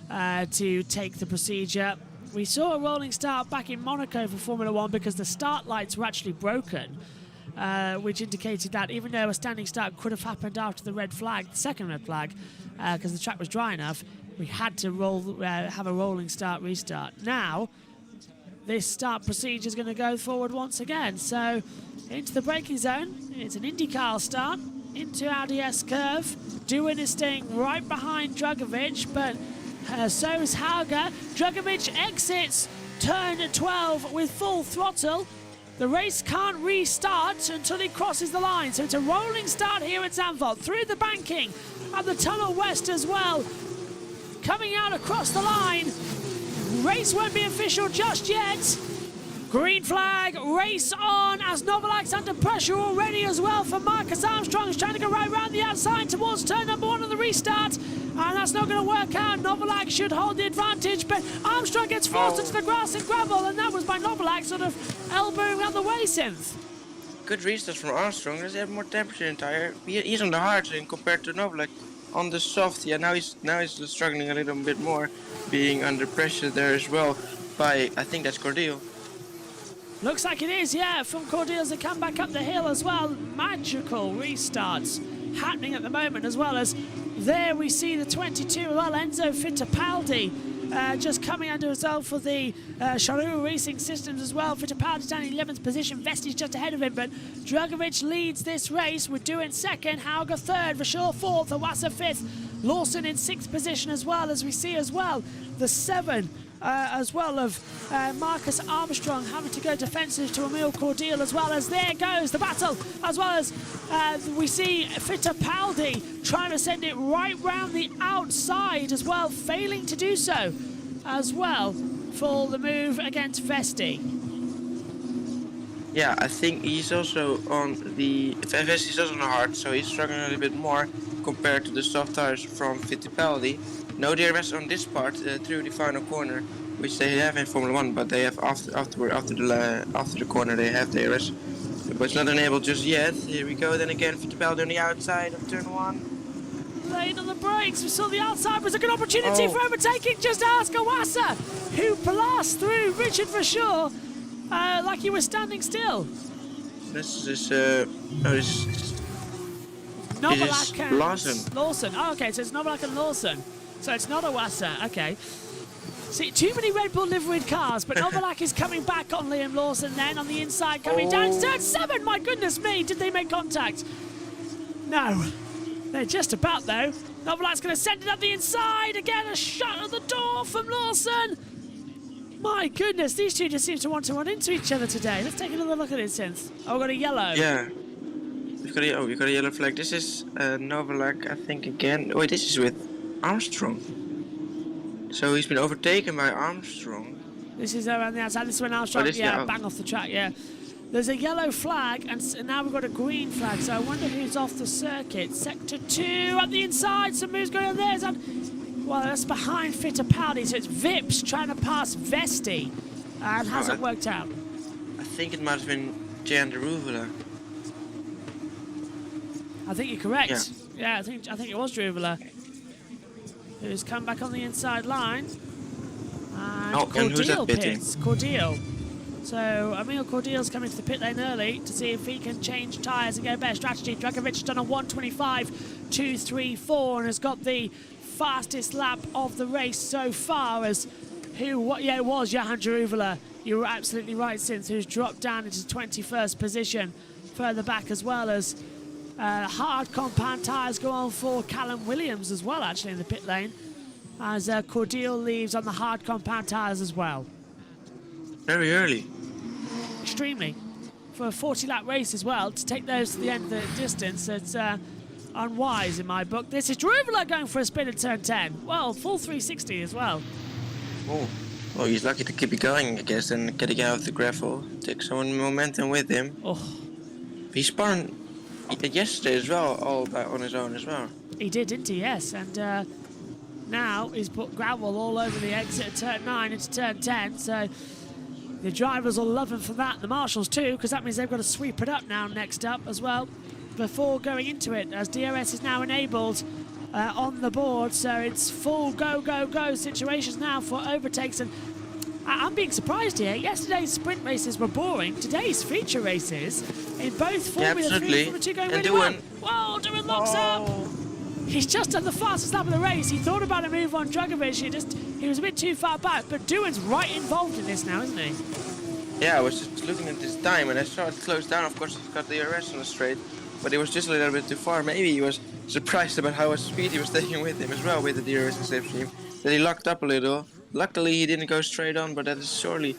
to take the procedure. We saw a rolling start back in Monaco for Formula 1 because the start lights were actually broken, which indicated that even though a standing start could have happened after the red flag, the second red flag, because the track was dry enough, we had to have a rolling start restart. Now, this start procedure is going to go forward once again. So, into the braking zone. It's an IndyCar start into Audi S-curve. Doohan is staying right behind Drugovich, but so is Hauger. Drugovich exits turn 12 with full throttle. The race can't restart until he crosses the line, so it's a rolling start here at Zandvoort, through the banking and the Tunnel West as well. Coming out across the line. Race won't be official just yet. Green flag, race on, as Novalak's under pressure already as well for Marcus Armstrong, who's trying to go right around the outside towards turn number 1 of the restart, and that's not going to work out. Novalak should hold the advantage, but Armstrong gets forced into the grass and gravel, and that was by Novalak sort of elbowing out the way, Synth. Good restart from Armstrong. Does he have more temperature in tire? He's on the hard lane compared to Novalak. On the soft, yeah, now he's struggling a little bit more, being under pressure there as well by, I think that's Cordeal. Looks like it is, yeah, from Cordeals to come back up the hill as well. Magical restarts happening at the moment, as well as there we see the 22 as well, Enzo Fittipaldi. Just coming under as well for the Charleroi Racing Systems as well. Fittipaldi's down in 11th position, Vesti's just ahead of him, but Drugovich leads this race. We're doing second, Hauger third, Verschoor fourth, Iwasa fifth, Lawson in 6th position as well, as we see as well the 7 as well of Marcus Armstrong having to go defensive to Emil Cordeal, as well as there goes the battle, as well as we see Fittipaldi trying to send it right round the outside as well, failing to do so as well for the move against Vesti. Yeah, I think he's also on the Vesti's also on the hard, so he's struggling a little bit more compared to the soft tires from Fittipaldi. No DRS on this part through the final corner, which they have in Formula 1, but they have after the corner they have DRS, but it's not enabled just yet. Here we go. Then again, Fittipaldi on the outside of turn 1. Late on the brakes. We saw the outside was a good opportunity for overtaking. Just ask Iwasa, who blasted through Richard Verschoor like he was standing still. This is Novalak and Lawson. Oh, okay, so it's Novalak and Lawson. So it's not Iwasa, okay. See, too many Red Bull liveried cars, but Novalak is coming back on Liam Lawson then on the inside, coming down to turn 7. My goodness me, did they make contact? No. They're just about, though. Novalak's going to send it up the inside. Again, a shot at the door from Lawson. My goodness, these two just seem to want to run into each other today. Let's take another look at it, Synth. Oh, we've got a yellow. Yeah. We've got a yellow flag. This is Novalak, I think, again. Wait, this is with Armstrong. So he's been overtaken by Armstrong. This is around the outside. This is when Armstrong, bang off the track, yeah. There's a yellow flag, and now we've got a green flag, so I wonder who's off the circuit. Sector 2 up the inside, some moves going on there. Well, that's behind Fittipaldi, so it's Vips trying to pass Vesti, and hasn't worked out. I think it might have been Jan de Ruvela. I think you're correct. Yeah, I think it was Ruvela, who's come back on the inside line. And and who's that pitting? Cordeal. So Emil Cordeal's coming to the pit lane early to see if he can change tyres and go better strategy. Drugovich has done a 1:25.234 and has got the fastest lap of the race so far. It was Johan Jaruvela. You were absolutely right, Synth, who's dropped down into 21st position, further back, as well as hard compound tyres go on for Callum Williams as well, actually, in the pit lane, as Cordeal leaves on the hard compound tyres as well. Very early. Extremely. For a 40-lap race as well, to take those to the end of the distance, it's unwise in my book. This is Jaruvela going for a spin at turn 10. Well, full 360 as well. Oh, well, he's lucky to keep it going, I guess, and getting out of the gravel. Take some momentum with him. Oh. He spun yesterday as well, all on his own as well. He did, didn't he? Yes, and now he's put gravel all over the exit at turn 9 into turn 10, so the drivers will love him for that, the marshals too, because that means they've got to sweep it up now next up as well before going into it, as DRS is now enabled on the board, so it's full go, go, go situations now for overtakes. And I'm being surprised here. Yesterday's sprint races were boring. Today's feature races in both Formula 3 and Formula 2 going really well. Whoa, Doohan locks up. He's just done the fastest lap of the race. He thought about a move on Drugovich. He was a bit too far back, but Doohan's right involved in this now, isn't he? Yeah, I was just looking at this time and I saw it close down. Of course, it's got the DRS on the straight. but it was just a little bit too far. Maybe he was surprised about how much speed he was taking with him as well with the DRS and slipstream. That he locked up a little. Luckily he didn't go straight on, but that has surely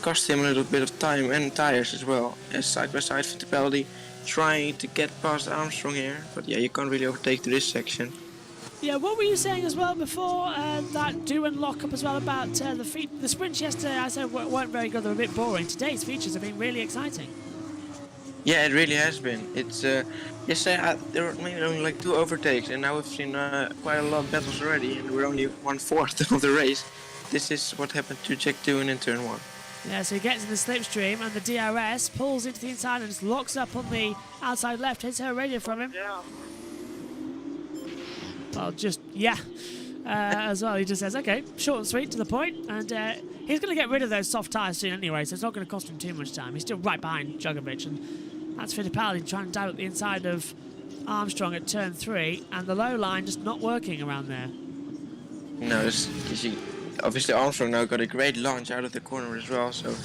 cost him a little bit of time and tires as well. As side by side Fittipaldi trying to get past Armstrong here, but yeah, you can't really overtake to this section. Yeah, what were you saying as well before that Doohan lock-up as well about the sprints yesterday? I said weren't very good, they were a bit boring. Today's features have been really exciting. Yeah, it really has been. It's yesterday there were maybe only like 2 overtakes, and now we've seen quite a lot of battles already, and we're only 1/4 of the race. This is what happened to Jack Doohan in turn 1. Yeah, so he gets in the slipstream and the DRS pulls into the inside and just locks up on the outside left, hits her radio from him. Yeah. Well, just, yeah, as well. He just says, okay, short and sweet, to the point, and he's going to get rid of those soft tyres soon anyway, so it's not going to cost him too much time. He's still right behind Djokovic, and that's Fittipaldi trying to dive at the inside of Armstrong at turn 3, and the low line just not working around there. No, obviously Armstrong now got a great launch out of the corner as well, so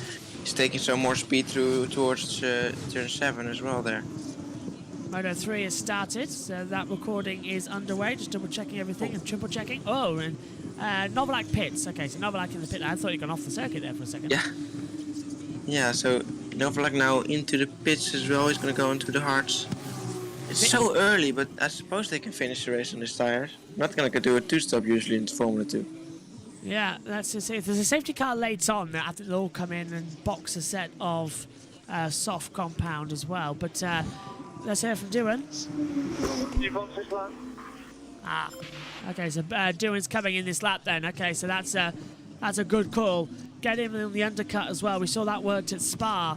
he's taking some more speed towards turn 7 as well there. Moto 3 has started, so that recording is underway, just double checking everything and triple checking. Oh, and Novalak pits. Okay, so Novalak in the pit. I thought you'd gone off the circuit there for a second. Yeah. Yeah, so Novalak now into the pits as well. He's going to go into the hards. It's so early, but I suppose they can finish the race on these tires. Not going to do a 2-stop usually in Formula 2. Yeah, that's just it. If there's a safety car late on, I think they'll all come in and box a set of soft compound as well. But let's hear from Doohan. Okay, so Doohan's coming in this lap then. Okay, so that's a good call. Get him in the undercut as well. We saw that worked at Spa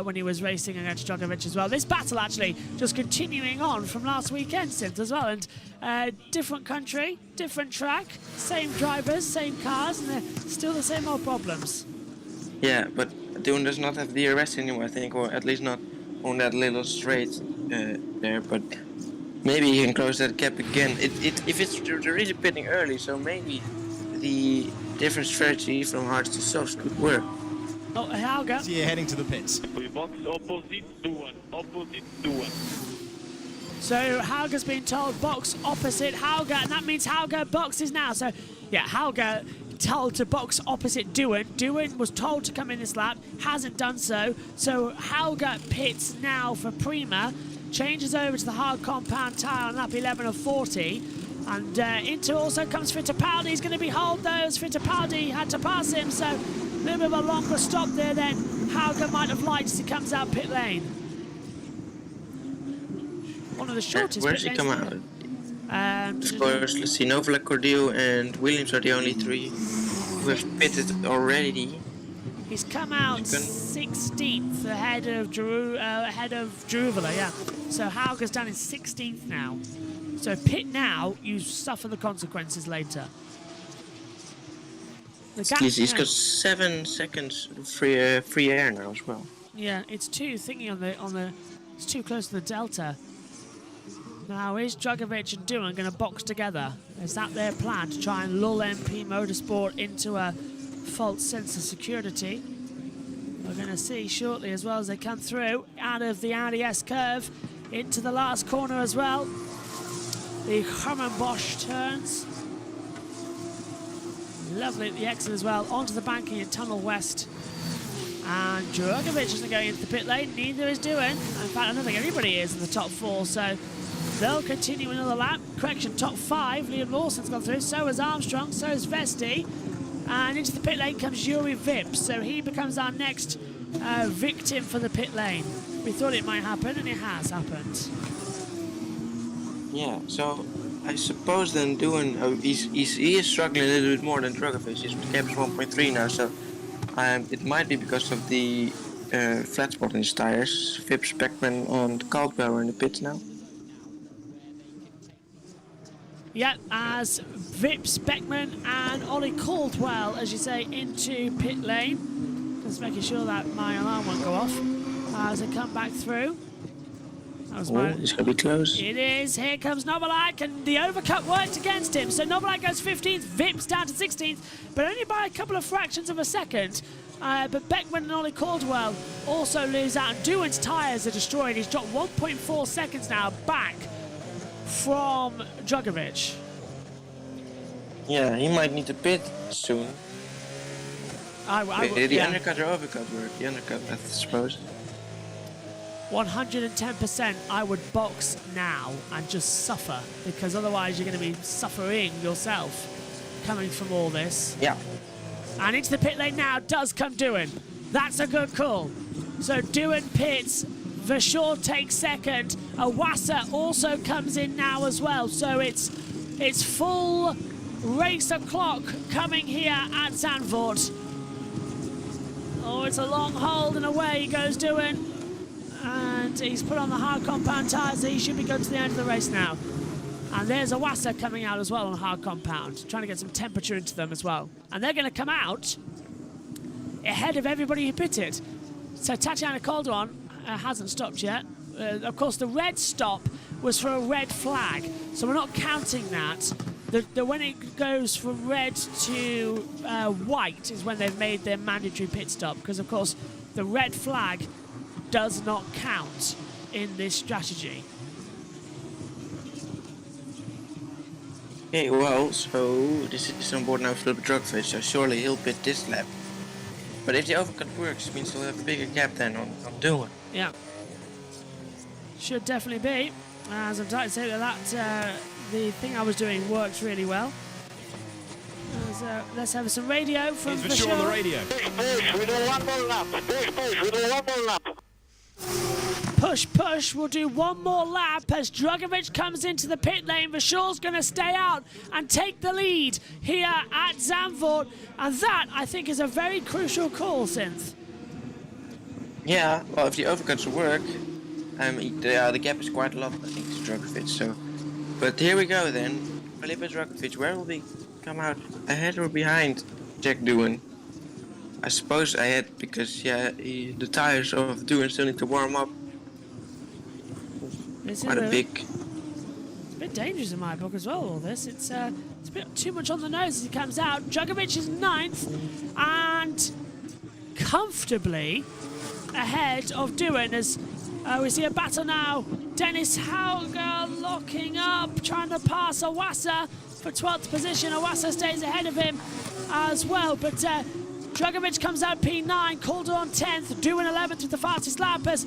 when he was racing against Djokovic as well. This battle actually just continuing on from last weekend, Synth, as well. And different country, different track, same drivers, same cars, and they're still the same old problems. Yeah, but Doohan does not have DRS anymore, I think, or at least not on that little straight there. But maybe he can close that gap again. If it's really pitting early, so maybe the different strategy from hards to softs could work. Oh, Hauger. So you're heading to the pits. Box opposite Doohan. Opposite Doohan. So Hauger's been told box opposite Hauger, and that means Hauger boxes now. So, yeah, Hauger told to box opposite Doohan. Doohan was told to come in this lap, hasn't done so. So Hauger pits now for Prima, changes over to the hard compound tyre on lap 11 of 40. And into also comes Fittipaldi. He's going to be hauled those. Fittipaldi had to pass him, so a little bit of a longer stop there than Hauger might have liked as he comes out pit lane. One of the shortest Where's pit he come out? Of course, let's see, Novalak, Cordew and Williams are the only 3 who have pitted already. He's come out 16th ahead of Jaruvela, yeah. So Hauger's down in 16th now. So pit now, you suffer the consequences later. He's got 7 seconds free air now as well. Yeah, it's too thingy on the. It's too close to the delta. Now is Djokovic and Doohan going to box together? Is that their plan to try and lull MP Motorsport into a false sense of security? We're going to see shortly as well as they come through out of the Audi S curve into the last corner as well. The Hermann Bosch turns. Lovely at the exit as well. Onto the banking in Tunnel West. And Djokovic isn't going into the pit lane, neither is Doohan. In fact, I don't think anybody is in the top 4, so they'll continue another lap. Correction, top 5. Liam Lawson's gone through, so has Armstrong, so has Vesti. And into the pit lane comes Juri Vips, so he becomes our next victim for the pit lane. We thought it might happen, and it has happened. Yeah, so I suppose then Doohan, he is struggling a little bit more than Djokovic. His gap is 1.3 now, so it might be because of the flat spot in his tires. Vips, Beckman and Caldwell are in the pits now. Yeah, as Vips, Beckman and Ollie Caldwell, as you say, into pit lane. Just making sure that my alarm won't go off as they come back through. It's going to be close. It is. Here comes Novalak, and the overcut worked against him. So Novalak goes 15th, Vips down to 16th, but only by a couple of fractions of a second. But Beckman and Ollie Caldwell also lose out, and Doohan's tyres are destroyed. He's dropped 1.4 seconds now back from Drugovich. Yeah, he might need to pit soon. Did the yeah. undercut or overcut work? The undercut, I suppose. 110% I would box now and just suffer, because otherwise you're going to be suffering yourself coming from all this. Yeah. And into the pit lane now does come Doohan. That's a good call. So Doohan pits, Verschoor takes second. Awasa also comes in now as well. So it's full race o'clock coming here at Zandvoort. Oh, it's a long hold and away goes Doohan. And he's put on the hard compound tyres. He should be good to the end of the race now. And there's Awasa coming out as well on hard compound, trying to get some temperature into them as well. And they're going to come out ahead of everybody who pitted. So Tatiana Calderon hasn't stopped yet. Of course, the red stop was for a red flag, so we're not counting that. When it goes from red to white is when they've made their mandatory pit stop, because, of course, the red flag does not count in this strategy. Okay, well, so this is on board now Philip Drugovich, so surely he'll pit this lap. But if the overcut works, it means they'll have a bigger gap then on Doohan. Yeah. Should definitely be. As I'm trying to say that the thing I was doing works really well. Let's have some radio from Verschoor on the radio. Push, we do one more lap. Push, we do one more lap. Push, we'll do one more lap as Drugovich comes into the pit lane. Verschoor's going to stay out and take the lead here at Zandvoort. And that, I think, is a very crucial call, Synth. Yeah, well, if the overcuts work, the gap is quite a lot, I think, to Drugovich, so... But here we go then. Felipe Drugovich, where will he come out? Ahead or behind Jack Doohan? I suppose ahead, because, yeah, the tires of Doohan still need to warm up. Quite a big... It's a bit dangerous in my book as well, all this. It's a bit too much on the nose as he comes out. Drugovich is 9th and comfortably ahead of Doohan as we see a battle now. Dennis Hauger locking up, trying to pass Awasa for 12th position. Awasa stays ahead of him as well, but Drugovich comes out P9, Calderon 10th, Doohan 11th with the fastest lap as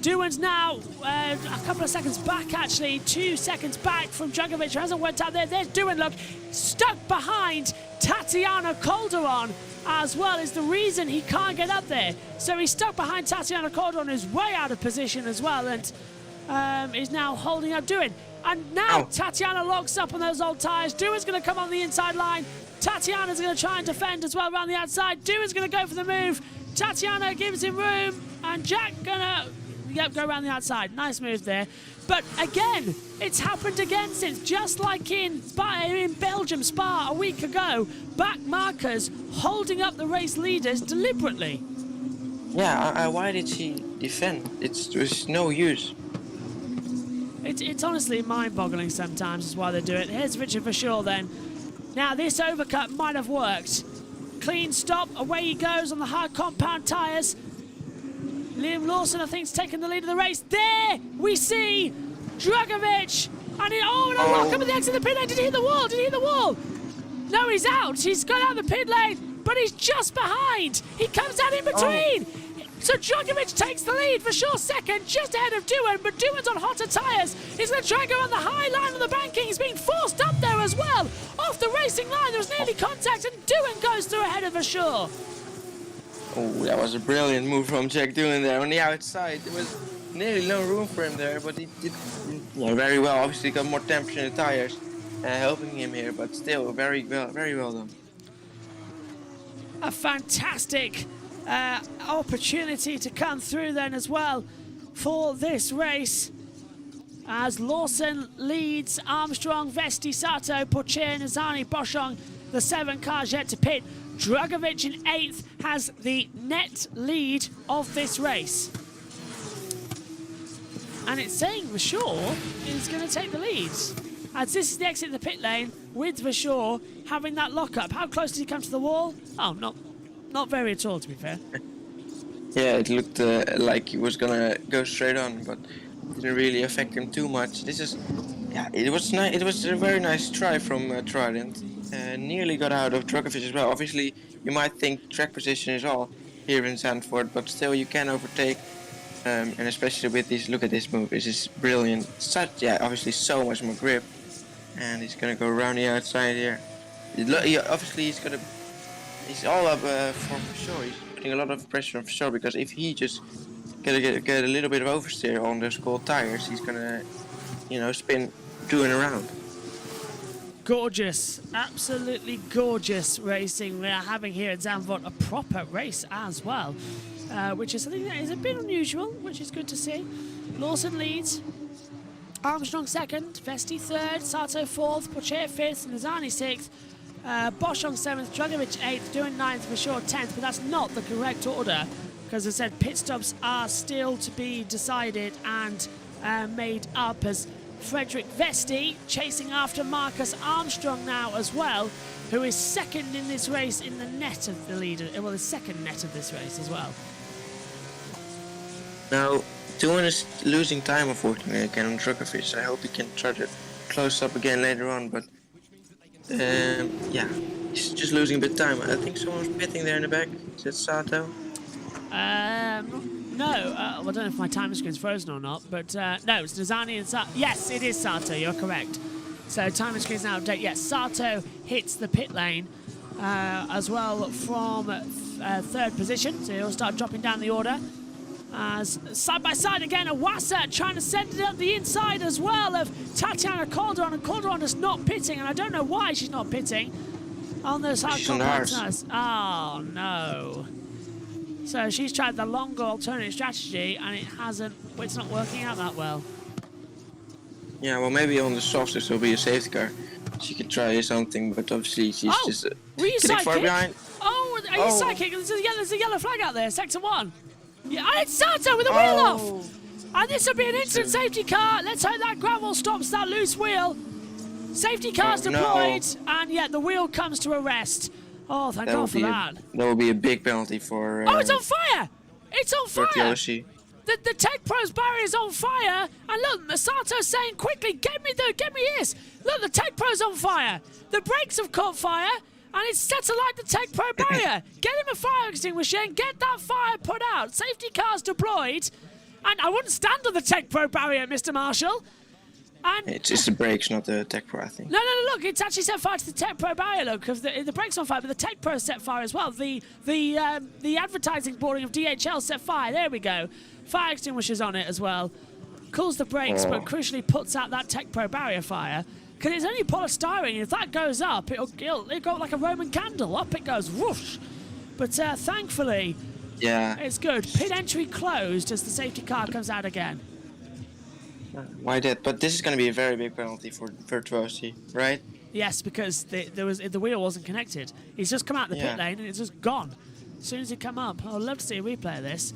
Doohan's now a couple of seconds back, actually, 2 seconds back from Drugovich, who hasn't worked out there. There's Doohan, look, stuck behind Tatiana Calderon as well, is the reason he can't get up there. So he's stuck behind Tatiana Calderon, who's way out of position as well, and is now holding up Doohan. And now Tatiana locks up on those old tyres. Doohan's going to come on the inside line. Tatiana's going to try and defend as well around the outside. Doohan's going to go for the move. Tatiana gives him room, and Jack going to... Yep, go around the outside. Nice move there. But again, it's happened again since, just like in Belgium, Spa a week ago, back markers holding up the race leaders deliberately. Yeah, why did she defend? There's no use. It's honestly mind-boggling sometimes is why they do it. Here's Richard Verschoor then. Now, this overcut might have worked. Clean stop, away he goes on the hard compound tyres. Liam Lawson, I think, is taking the lead of the race. There we see Drugovich. And a lock up at the exit of the pit lane. Did he hit the wall? Did he hit the wall? No, he's out. He's gone out the pit lane, but he's just behind. He comes out in between. So Drugovich takes the lead. Verschoor second, just ahead of Doohan, but Doohan's on hotter tyres. He's going to try and go on the high line of the banking. He's being forced up there as well. Off the racing line, there was nearly contact, and Doohan goes through ahead of Verschoor. Oh, that was a brilliant move from Jack Doohan there on the outside. There was nearly no room for him there, but he did very well. Obviously got more temperature in the tires, helping him here, but still very well done. A fantastic opportunity to come through then as well for this race. As Lawson leads, Armstrong, Vesti, Sato, Pocher, Nazani, Boschong, the 7 cars yet to pit. Drugovich in 8th has the net lead of this race. And it's saying Verschoor is going to take the lead. As this is the exit of the pit lane with Verschoor having that lock-up. How close did he come to the wall? Oh, Not very at all, to be fair. Yeah, it looked like he was gonna go straight on, but didn't really affect him too much. This is, yeah, it was nice. It was a very nice try from Trident. Nearly got out of Dragovic as well. Obviously, you might think track position is all here in Zandvoort, but still you can overtake. And especially with this, look at this move. This is brilliant. Such, yeah, obviously so much more grip, and he's gonna go around the outside here. Obviously he's all up for sure. He's putting a lot of pressure on for sure, because if he just get a little bit of oversteer on those cold tires, he's gonna, spin to and around. Gorgeous, absolutely gorgeous racing we are having here at Zandvoort, a proper race as well, which is something that is a bit unusual, which is good to see. Lawson leads, Armstrong second, Vesti third, Sato fourth, Pocher fifth, Nizani sixth, Bosch on 7th, Dragovic 8th, doing 9th for sure 10th, but that's not the correct order, because as I said, pit stops are still to be decided and made up, as Frederick Vesti chasing after Marcus Armstrong now as well, who is second in this race in the net of the leader, well, the second net of this race as well. Now, Toon is losing time, unfortunately, again on Dragovic. I hope he can try to close up again later on, but yeah, he's just losing a bit of time. I think someone's pitting there in the back. Is it Sato? No, I don't know if my time screen's frozen or not, but no, it's Nizani and Sato. Yes, it is Sato, you're correct. So time screen's now update. Yes, Sato hits the pit lane as well from third position, so he'll start dropping down the order. As side by side again, Awasa trying to send it up the inside as well of Tatiana Calderon, and Calderon is not pitting, and I don't know why she's not pitting on those hardcore tires. Oh no. So she's tried the longer alternate strategy and it's not working out that well. Yeah, well, maybe on the softs there'll be a safety car. She could try something, but obviously she's just were you getting far sidekick? behind. Oh, are you sidekick? There's a yellow flag out there, sector 1. Yeah, and it's Sato with the wheel off. And this will be an instant safety car. Let's hope that gravel stops that loose wheel. Safety car's deployed, and yeah, the wheel comes to a rest. Oh, thank God for that. That will be a big penalty for. Oh, it's on fire! It's on fire! TLC. The Tech Pro's barrier is on fire, and look, Masato's saying quickly, get me this. Look, the Tech Pro's on fire. The brakes have caught fire, and it's set to light the Tech Pro barrier. Get him a fire extinguisher and get that fire put out. Safety cars deployed, and I wouldn't stand on the Tech Pro barrier, Mr. Marshall. And it's the brakes, not the Tech Pro, I think. No, look, it's actually set fire to the Tech Pro barrier, look, because the brakes on fire, but the Tech Pro set fire as well. The advertising boarding of DHL set fire, there we go. Fire extinguishers on it as well. Cools the brakes, but crucially puts out that Tech Pro barrier fire. Because it's only polystyrene, and if that goes up, it'll go like a Roman candle. Up it goes, whoosh. But thankfully, yeah, it's good. Pit entry closed as the safety car comes out again. Why that? But this is going to be a very big penalty for Virtuosi, right? Yes, because the wheel wasn't connected. He's just come out the pit lane and it's just gone. As soon as he come up, I'd love to see a replay of this.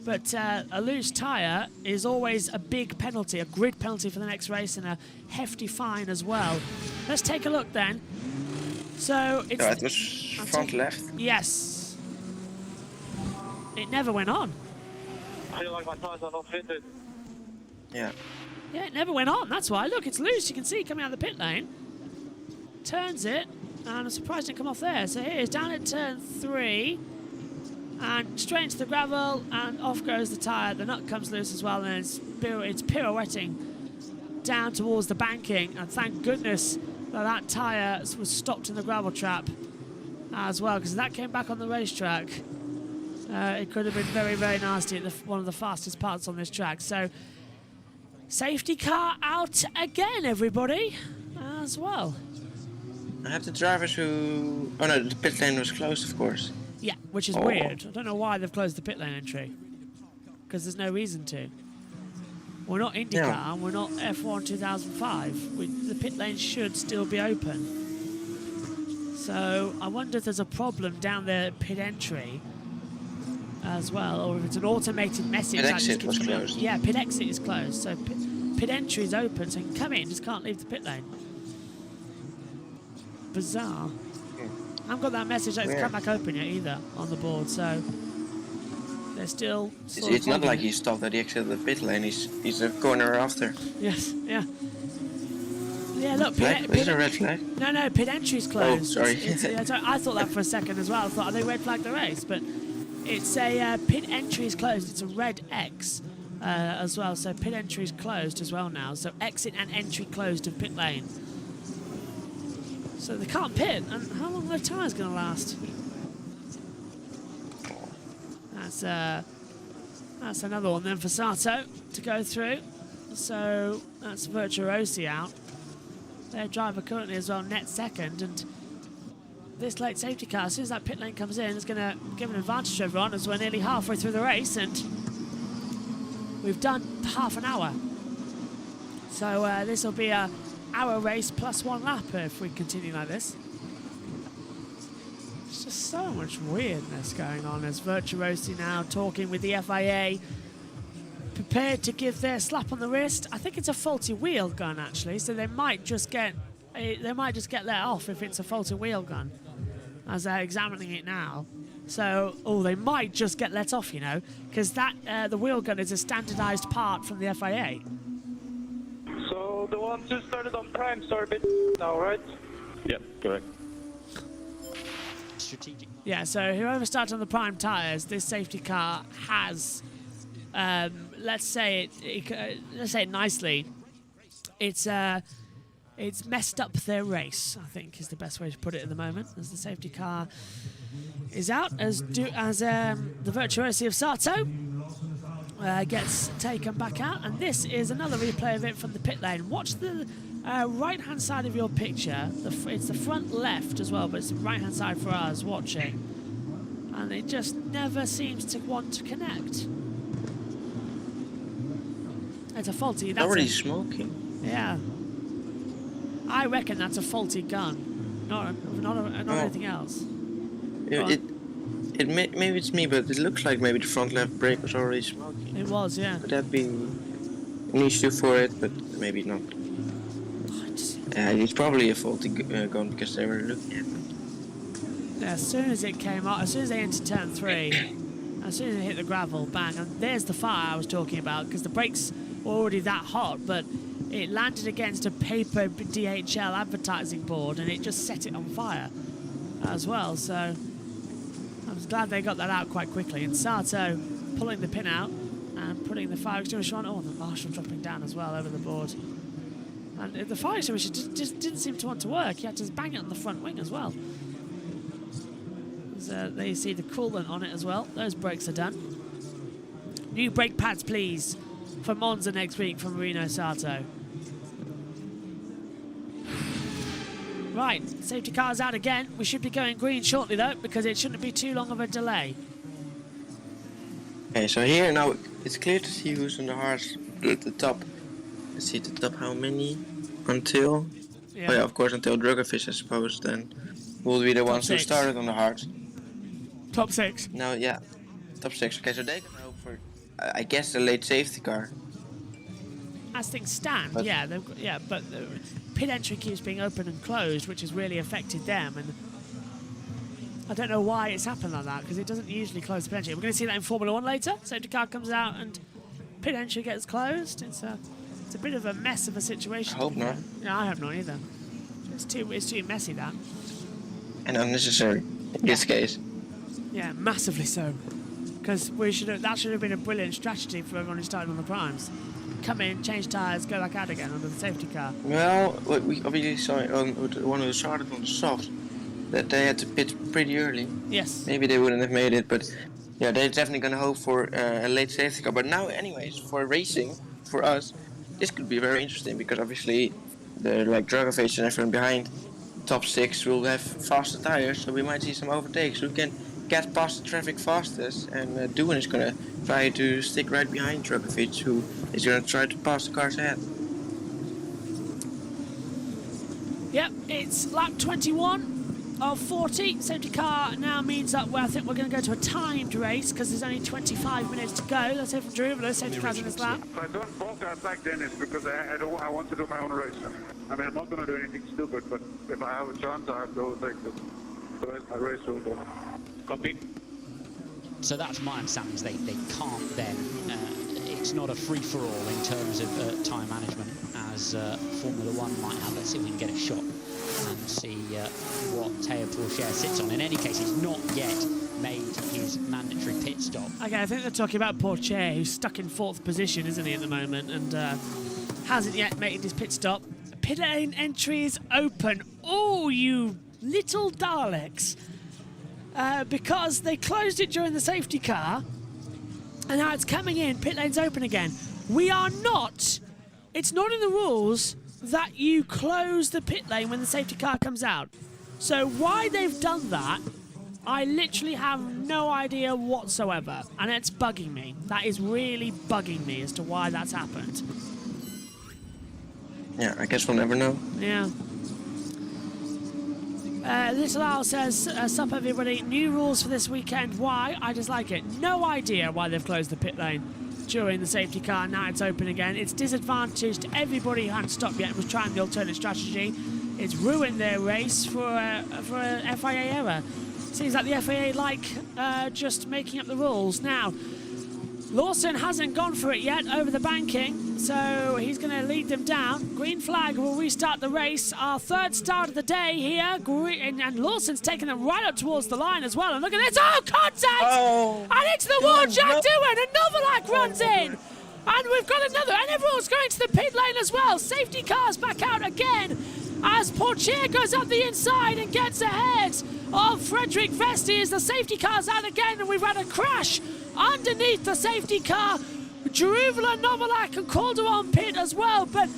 But a loose tyre is always a big penalty, a grid penalty for the next race, and a hefty fine as well. Let's take a look then. So it's... it was front left. Yes. It never went on. I feel like my tyres are not fitted. Yeah. Yeah, it never went on. That's why. Look, it's loose. You can see it coming out of the pit lane. Turns it, and I'm surprised it didn't come off there. So here's down at turn 3, and straight into the gravel, and off goes the tyre. The nut comes loose as well, and it's pirouetting down towards the banking. And thank goodness that tyre was stopped in the gravel trap as well, because if that came back on the racetrack, it could have been very, very nasty at one of the fastest parts on this track. So safety car out again, everybody, as well. I have the drivers who... Oh no, the pit lane was closed, of course. Yeah, which is weird. I don't know why they've closed the pit lane entry. Because there's no reason to. We're not IndyCar, and we're not F1 2005. The pit lane should still be open. So I wonder if there's a problem down there at pit entry as well, or if it's an automated message. Pit exit was closed. Yeah, pit exit is closed, so pit entry is open, so you can come in, just can't leave the pit lane. Bizarre. I haven't got that message that it's come back open yet either on the board, so they're still. It's not like he stopped at the exit of the pit lane. He's a corner after. Yes, yeah. Yeah, look, Flag? Is it a red flag? No, pit entry's closed. Oh, sorry. I thought that for a second as well. I thought, they red flagged the race, but it's a pit entry is closed. It's a red X as well, so pit entry is closed as well now. So exit and entry closed of pit lane. So they can't pit, and how long are the tyres going to last? That's another one then for Sato to go through. So that's Virtuosi out. Their driver currently as well, net second, and this late safety car, as soon as that pit lane comes in, is going to give an advantage to everyone as we're nearly halfway through the race, and we've done half an hour. So this will be a hour race plus 1 lap if we continue like this. There's just so much weirdness going on as Virtuosi now talking with the FIA, prepared to give their slap on the wrist. I think it's a faulty wheel gun actually, so they might just get let off if it's a faulty wheel gun, as they're examining it now. So, they might just get let off, you know, because that the wheel gun is a standardised part from the FIA. So the ones who started on prime start a bit now, right? Yep, correct. Strategic. Yeah, so whoever started on the prime tyres, this safety car has, let's say it nicely, it's messed up their race, I think is the best way to put it at the moment, as the safety car is out, as the Virtuosi of Sato gets taken back out, and this is another replay of it from the pit lane. Watch the right-hand side of your picture. It's the front left as well, but it's the right-hand side for us watching, and it just never seems to want to connect. It's a faulty. That's Already smoking. Yeah. I reckon that's a faulty gun, not anything else. Maybe it's me, but it looks like maybe the front left brake was already smoking. It was, yeah. Could that be an issue for it? But maybe not. It's probably a faulty gun because they were looking at it. Yeah, as soon as it came out, as soon as they entered turn 3, as soon as they hit the gravel, bang, and there's the fire I was talking about, because the brakes were already that hot, but it landed against a paper DHL advertising board and it just set it on fire as well. So I was glad they got that out quite quickly. And Sato pulling the pin out and putting the fire extinguisher on. Oh, the marshal dropping down as well over the board. And the fire extinguisher just didn't seem to want to work. He had to bang it on the front wing as well. So there you see the coolant on it as well. Those brakes are done. New brake pads, please, for Monza next week from Marino Sato. Right, safety car's out again. We should be going green shortly though, because it shouldn't be too long of a delay. Okay, so here now it's clear to see who's on the hards at the top. Let's see at the top how many until. Yeah. Oh yeah, of course until Drugovic, I suppose. Then will be the ones who 6. started on the hards. Top 6. No, yeah, top 6. Okay, so they can hope for, I guess, the late safety car. As things stand, But- yeah, but the pit entry keeps being open and closed, which has really affected them. And I don't know why it's happened like that, because it doesn't usually close the pit entry. We're going to see that in Formula 1 later. Safety car comes out and pit entry gets closed. It's a bit of a mess of a situation. I hope not. Yeah, I hope not either. It's too messy, that. And unnecessary in this case. Yeah, massively so. Because that should have been a brilliant strategy for everyone who started on the primes. Come in, change tyres, go back out again under the safety car. Well, what we obviously saw on the one who started on the soft, that they had to pit pretty early. Yes. Maybe they wouldn't have made it, but yeah, they're definitely going to hope for a late safety car. But now, anyways, for racing, for us, this could be very interesting because obviously the Drugovic and everyone behind top 6 will have faster tires, so we might see some overtakes. We can get past the traffic fastest, and Doohan is going to try to stick right behind Drugovic, who is going to try to pass the cars ahead. Yep, it's lap 21 of 40. Safety car now means that I think we're going to go to a timed race because there's only 25 minutes to go. Let's hear from Drew. The safety car's in this lap. I don't fault that back, Dennis, because I want to do my own race. I mean, I'm not going to do anything stupid, but if I have a chance, I have to take it. The race will go. Copy. So that's my understanding, is they can't then, it's not a free-for-all in terms of time management as Formula One might have. Let's see if we can get a shot and see what Théo Pourchaire sits on. In any case, he's not yet made his mandatory pit stop. Okay, I think they're talking about Pourchaire, who's stuck in 4th position, isn't he, at the moment, and hasn't yet made his pit stop. Pit lane entry is open. Oh, you little Daleks. Because they closed it during the safety car, and now it's coming in, pit lane's open again. We are not, it's not in the rules that you close the pit lane when the safety car comes out. So why they've done that, I literally have no idea whatsoever, and it's bugging me. That is really bugging me as to why that's happened. Yeah, I guess we'll never know. Yeah. Little Al says, sup everybody, new rules for this weekend. Why? I just like it. No idea why they've closed the pit lane during the safety car. Now it's open again. It's disadvantaged everybody who hadn't stopped yet and was trying the alternate strategy. It's ruined their race for a FIA error. Seems like the FIA like just making up the rules. Now, Lawson hasn't gone for it yet over the banking, so he's going to lead them down. Green flag will restart the race. Our 3rd start of the day here. And Lawson's taking them right up towards the line as well. And look at this. Oh, contact! Oh, And into the wall, Jack Doohan. And Novalak runs in. And we've got another. And everyone's going to the pit lane as well. Safety cars back out again as Pourchaire goes up the inside and gets ahead of Frederick Vesti as the safety car's out again. And we've had a crash underneath the safety car. Jeruvala, Novalak and Calderon pit as well, but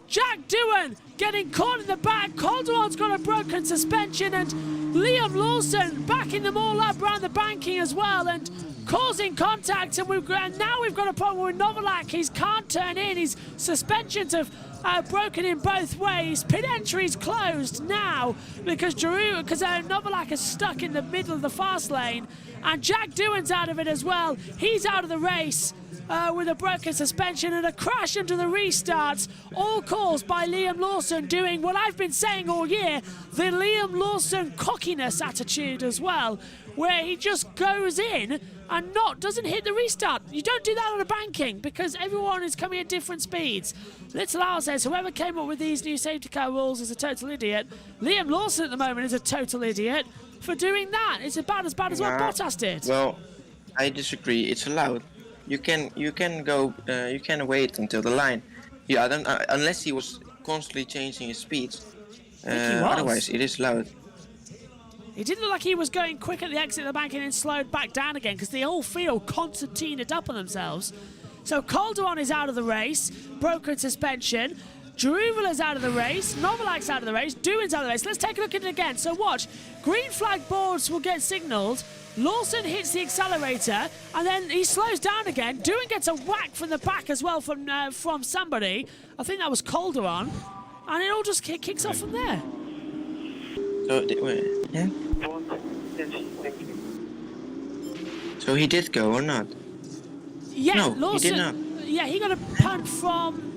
Jack Doohan getting caught in the back. Calderon's got a broken suspension, and Liam Lawson backing them all up around the banking as well and causing contact. And now we've got a problem with Novalak. He can't turn in. His suspensions have broken in both ways. Pit entry's closed now because Novalak is stuck in the middle of the fast lane, and Jack Doohan's out of it as well. He's out of the race with a broken suspension and a crash into the restarts, all caused by Liam Lawson doing what I've been saying all year, the Liam Lawson cockiness attitude as well, where he just goes in and doesn't hit the restart. You don't do that on a banking because everyone is coming at different speeds. Little Al says, whoever came up with these new safety car rules is a total idiot. Liam Lawson at the moment is a total idiot for doing that. It's about as bad as what Bottas did. Well, I disagree. It's allowed. You can go. You can wait until the line. Yeah, unless he was constantly changing his speeds. Otherwise, it is allowed. It didn't look like he was going quick at the exit of the bank and then slowed back down again because the whole field concertinaed up on themselves. So Calderon is out of the race, broken suspension. Jeruvala's out of the race, Novalak's out of the race, Doohan's out of the race. Let's take a look at it again. So watch, green flag boards will get signalled. Lawson hits the accelerator and then he slows down again. Doohan gets a whack from the back as well from somebody. I think that was Calderon. And it all just kicks off from there. So, yeah? So he did go or not? Yeah, No, Lawson. he did not. Yeah, he got a punt from.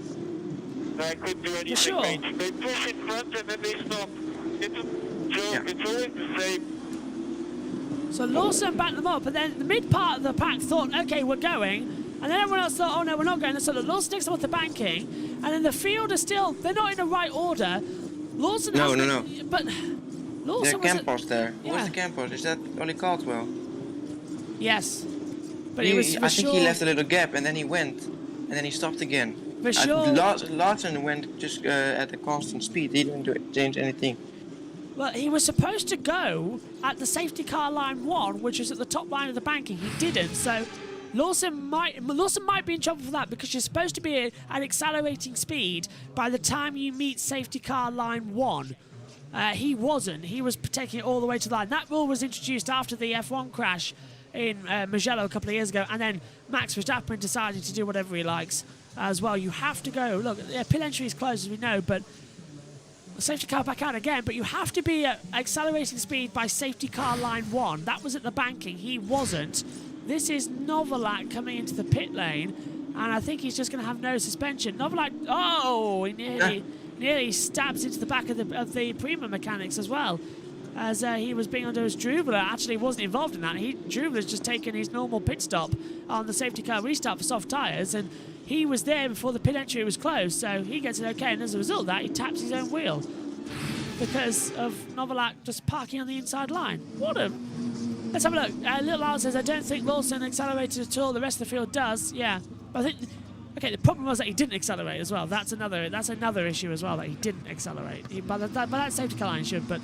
I couldn't do anything, Sure. mate. They push in front and then they stop. It's a joke. It's always the same. So Lawson backed them up, and then the mid part of the pack thought, okay, we're going. And then everyone else thought, oh no, we're not going. So Lawson takes them off the banking, and then the field is still, they're not in the right order. Lawson No, has no, the, no. But Lawson There's was Campos there. Who Yeah. was the Campos? Is that Ollie Caldwell? Yes. But it was for I think sure. he left a little gap and then he went. And then he stopped again. For sure. Lawson went just at a constant speed. He didn't change anything. Well, he was supposed to go at the safety car line 1, which is at the top line of the banking. He didn't, so Lawson might be in trouble for that because you're supposed to be at accelerating speed by the time you meet safety car line 1. He wasn't. He was taking it all the way to the line. That rule was introduced after the F1 crash in Mugello a couple of years ago, and then Max Verstappen decided to do whatever he likes as well. You have to go. Look, pit entry is closed, as we know, but the safety car back out again, but you have to be at accelerating speed by safety car line 1. That was at the banking. He wasn't. This is Novalak coming into the pit lane, and I think he's just going to have no suspension. Novalak, oh, he nearly stabs into the back of the Prima mechanics as well. as he was being under his Drubler. Actually wasn't involved in that. Drubler's just taken his normal pit stop on the safety car restart for soft tyres, and he was there before the pit entry was closed, so he gets it okay, and as a result of that, he taps his own wheel because of Novalak just parking on the inside line. Let's have a look. Little Al says, I don't think Lawson accelerated at all. The rest of the field does. Yeah, but I think. Okay, the problem was that he didn't accelerate as well. That's another issue as well, that he didn't accelerate. But that safety car line should. But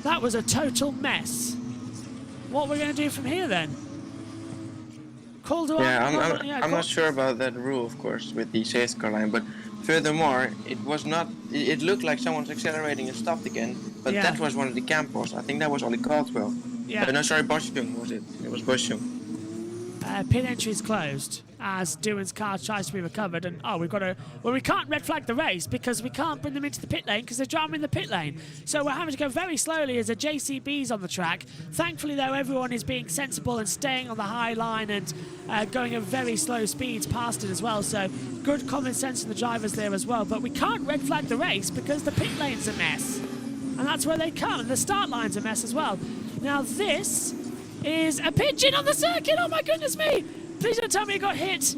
that was a total mess. What we're going to do from here then? I'm not sure about that rule, of course, with the safety car line, but furthermore, it was not. It looked like someone's accelerating and stopped again, but that was one of the campers. I think that was Ollie Caldwell. Yeah. No, sorry, Boschung was it? It was Boschung. Pit entry is closed as Doohan's car tries to be recovered, and we can't red flag the race because we can't bring them into the pit lane because they're driving in the pit lane. So we're having to go very slowly as a JCB's on the track. Thankfully, though, everyone is being sensible and staying on the high line and going at very slow speeds past it as well. So good common sense in the drivers there as well. But we can't red flag the race because the pit lane's a mess, and that's where they come. And the start line's a mess as well. Now this is a pigeon on the circuit. Oh my goodness me! Please don't tell me it got hit.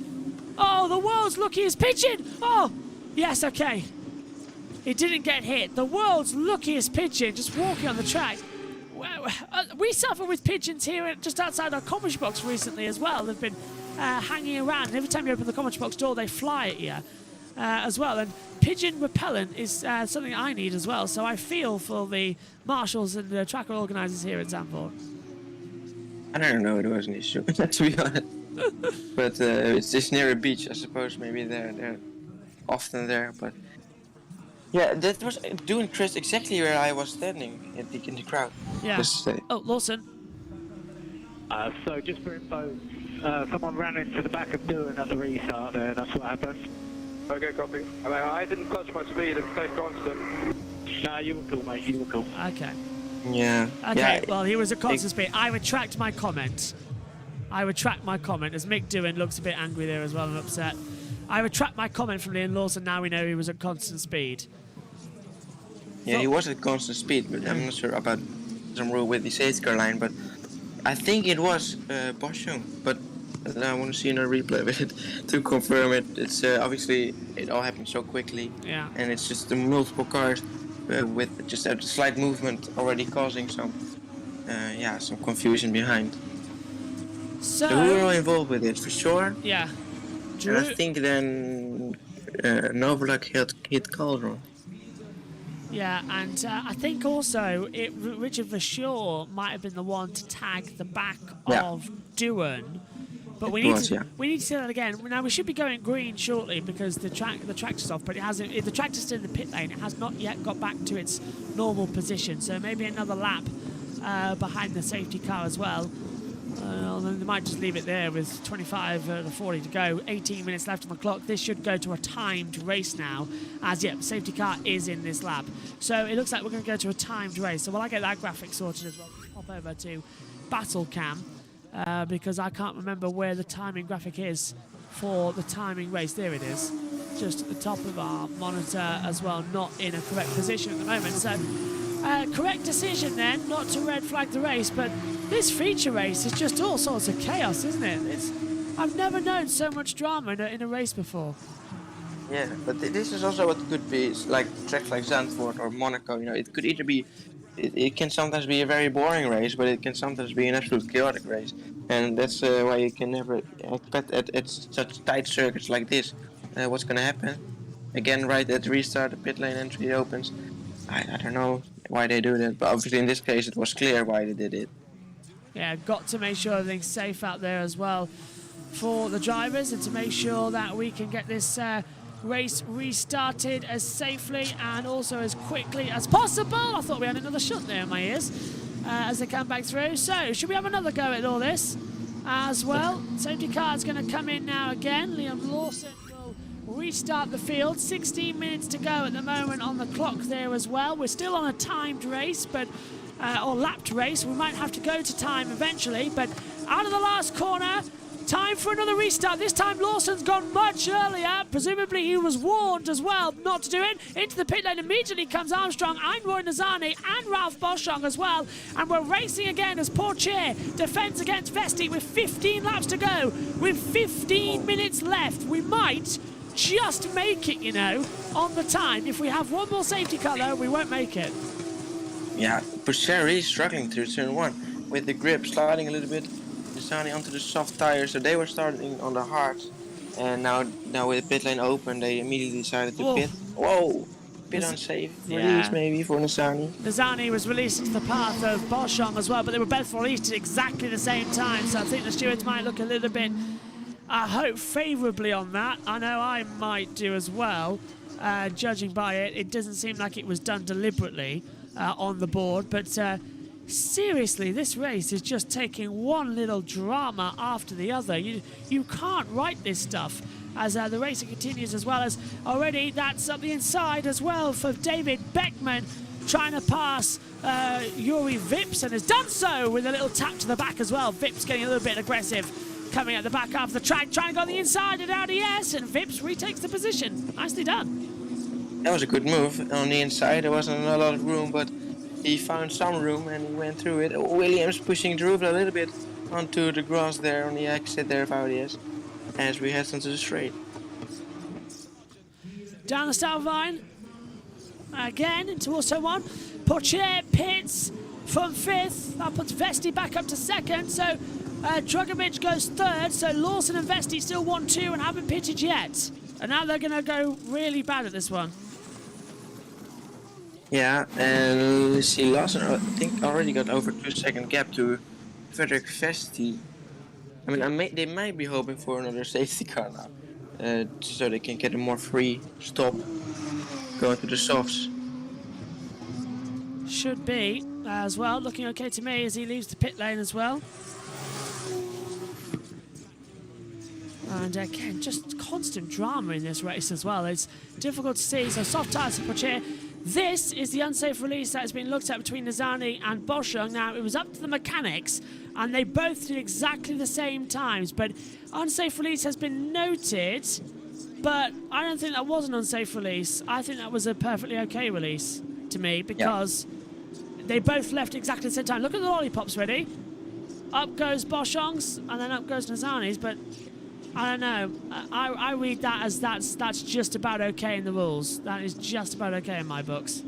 Oh, the world's luckiest pigeon. Oh, yes, okay. It didn't get hit. The world's luckiest pigeon just walking on the track. We suffer with pigeons here just outside our commentary box recently as well. They've been hanging around, and every time you open the commentary box door, they fly at you as well. And pigeon repellent is something I need as well, so I feel for the marshals and the tracker organisers here at Zandvoort. I don't know, it was an issue, to be honest. But it's just near a beach, I suppose. Maybe they're often there. But yeah, that was doing Chris exactly where I was standing in the crowd. Yeah. Oh, Lawson. So just for info, someone ran into the back of Doohan at the restart there. That's what happened. Okay, copy. I didn't clutch my speed and stayed constant. Nah, you were cool, mate. You were cool. Okay. Yeah. Okay, well, he was at constant speed. I retract my comment. As Mick Doohan looks a bit angry there as well and upset. I retract my comment from Liam Lawson. Now we know he was at constant speed. Yeah, he was at constant speed, but I'm not sure about some rule with the safety car line. But I think it was Boschung. But I want to see another replay of it to confirm it. It's obviously it all happened so quickly. Yeah. And it's just the multiple cars with just a slight movement already causing some confusion behind. So we were all involved with it for sure. Yeah. And I think then Novalak hit Calderon. Yeah, and I think also Richard Verschoor might have been the one to tag the back of Doohan. But we need to see that again. Now we should be going green shortly because the tractor's off, but it hasn't. The tractor's still in the pit lane. It has not yet got back to its normal position. So maybe another lap behind the safety car as well. Then they might just leave it there with 25 to 40 to go. 18 minutes left on the clock. This should go to a timed race now. As yet, the safety car is in this lap. So it looks like we're going to go to a timed race. So while I get that graphic sorted as well, pop over to Battle Cam. Because I can't remember where the timing graphic is for the timing race. There it is, just at the top of our monitor as well, not in a correct position at the moment. So correct decision then, not to red flag the race, but this feature race is just all sorts of chaos, isn't it? I've never known so much drama in a race before. Yeah, but this is also what could be like tracks like Zandvoort or Monaco. You know, it could either be. It can sometimes be a very boring race, but it can sometimes be an absolute chaotic race. And that's why you can never expect at such tight circuits like this what's going to happen. Again, right at the restart, the pit lane entry opens. I don't know why they do that, but obviously in this case it was clear why they did it. Yeah, got to make sure everything's safe out there as well for the drivers and to make sure that we can get this race restarted as safely and also as quickly as possible. I thought we had another shot there in my ears as they come back through. So, should we have another go at all this as well? Safety car is going to come in now again. Liam Lawson will restart the field. 16 minutes to go at the moment on the clock there as well. We're still on a timed race, but or lapped race. We might have to go to time eventually, but out of the last corner, Time for another restart. This time Lawson's gone much earlier. Presumably he was warned as well not to do it. Into the pit lane immediately comes Armstrong and Roy Nazani and Ralph Boschung as well. And we're racing again as Pourchaire defends against Vesti with 15 laps to go. With 15 minutes left. We might just make it, you know, on the time. If we have one more safety car though, we won't make it. Yeah, Pourchaire is struggling through turn 1 with the grip sliding a little bit. Nazani onto the soft tires, so they were starting on the hards, and now with the pit lane open, they immediately decided to pit. Whoa, bit unsafe release maybe for Nazani. Nazani was released into the path of Boschung as well, but they were both released at exactly the same time, so I think the stewards might look a little bit, I hope, favourably on that. I know I might do as well, judging by it. It doesn't seem like it was done deliberately on the board, but seriously, this race is just taking one little drama after the other. You can't write this stuff as the racing continues, as well as already that's up the inside as well for David Beckman trying to pass Yuri Vips, and has done so with a little tap to the back as well. Vips getting a little bit aggressive coming at the back half of the track, trying to go on the inside and out, yes, and Vips retakes the position. Nicely done. That was a good move on the inside. There wasn't a lot of room, but he found some room and he went through it. Williams pushing Drew a little bit onto the grass there on the exit there of Audi's as we head onto the straight. Down the start line again into also one. Pourchaire pits from 5th. That puts Vesti back up to 2nd. So Drugovich goes 3rd. So Lawson and Vesti still 1-2 and haven't pitted yet. And now they're going to go really bad at this one. Yeah, and let's see, Lawson I think already got over 2-second gap to Frederick Vesti. I mean, they might be hoping for another safety car now, so they can get a more free stop going to the softs. Should be as well. Looking okay to me as he leaves the pit lane as well. And again, just constant drama in this race as well. It's difficult to see. So soft tyres for Pourchaire. This is the unsafe release that has been looked at between Nazani and Boschung. Now, it was up to the mechanics, and they both did exactly the same times. But unsafe release has been noted, but I don't think that was an unsafe release. I think that was a perfectly okay release to me, because they both left exactly the same time. Look at the lollipops, ready? Up goes Boschung's, and then up goes Nazani's, but I don't know. I read that as that's just about okay in the rules. That is just about okay in my books.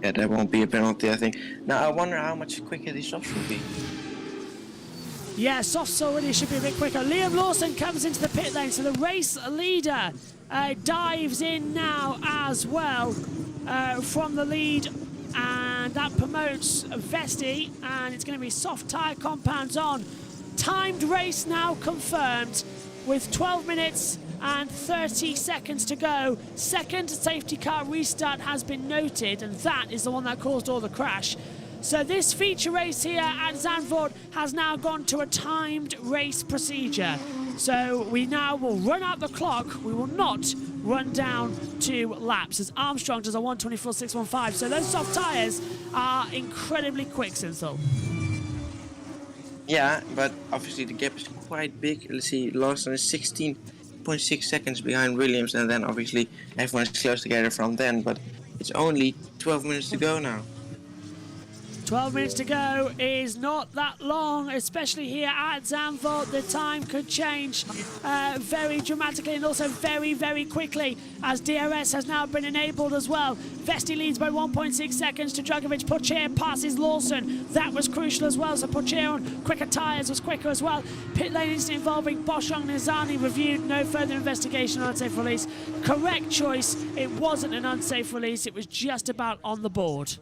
Yeah, that won't be a penalty, I think. Now, I wonder how much quicker these softs will be. Yeah, softs already should be a bit quicker. Liam Lawson comes into the pit lane, so the race leader dives in now as well from the lead, and that promotes Vesti, and it's going to be soft tyre compounds on. Timed race now confirmed, with 12 minutes and 30 seconds to go. Second safety car restart has been noted, and that is the one that caused all the crash. So this feature race here at Zandvoort has now gone to a timed race procedure. So we now will run out the clock. We will not run down 2 laps, as Armstrong does a 1:24.615. So those soft tyres are incredibly quick, Sinsel. Yeah, but obviously the gap is quite big. Let's see, Lawson is 16.6 seconds behind Williams, and then obviously everyone is close together from then, but it's only 12 minutes to go now. 12 minutes to go is not that long, especially here at Zandvoort. The time could change very dramatically and also very, very quickly, as DRS has now been enabled as well. Vesti leads by 1.6 seconds to Drugovich. Pourchaire passes Lawson. That was crucial as well, so Pourchaire on quicker tyres was quicker as well. Pit lane incident involving Boschung Nazani reviewed. No further investigation on unsafe release. Correct choice. It wasn't an unsafe release. It was just about on the board.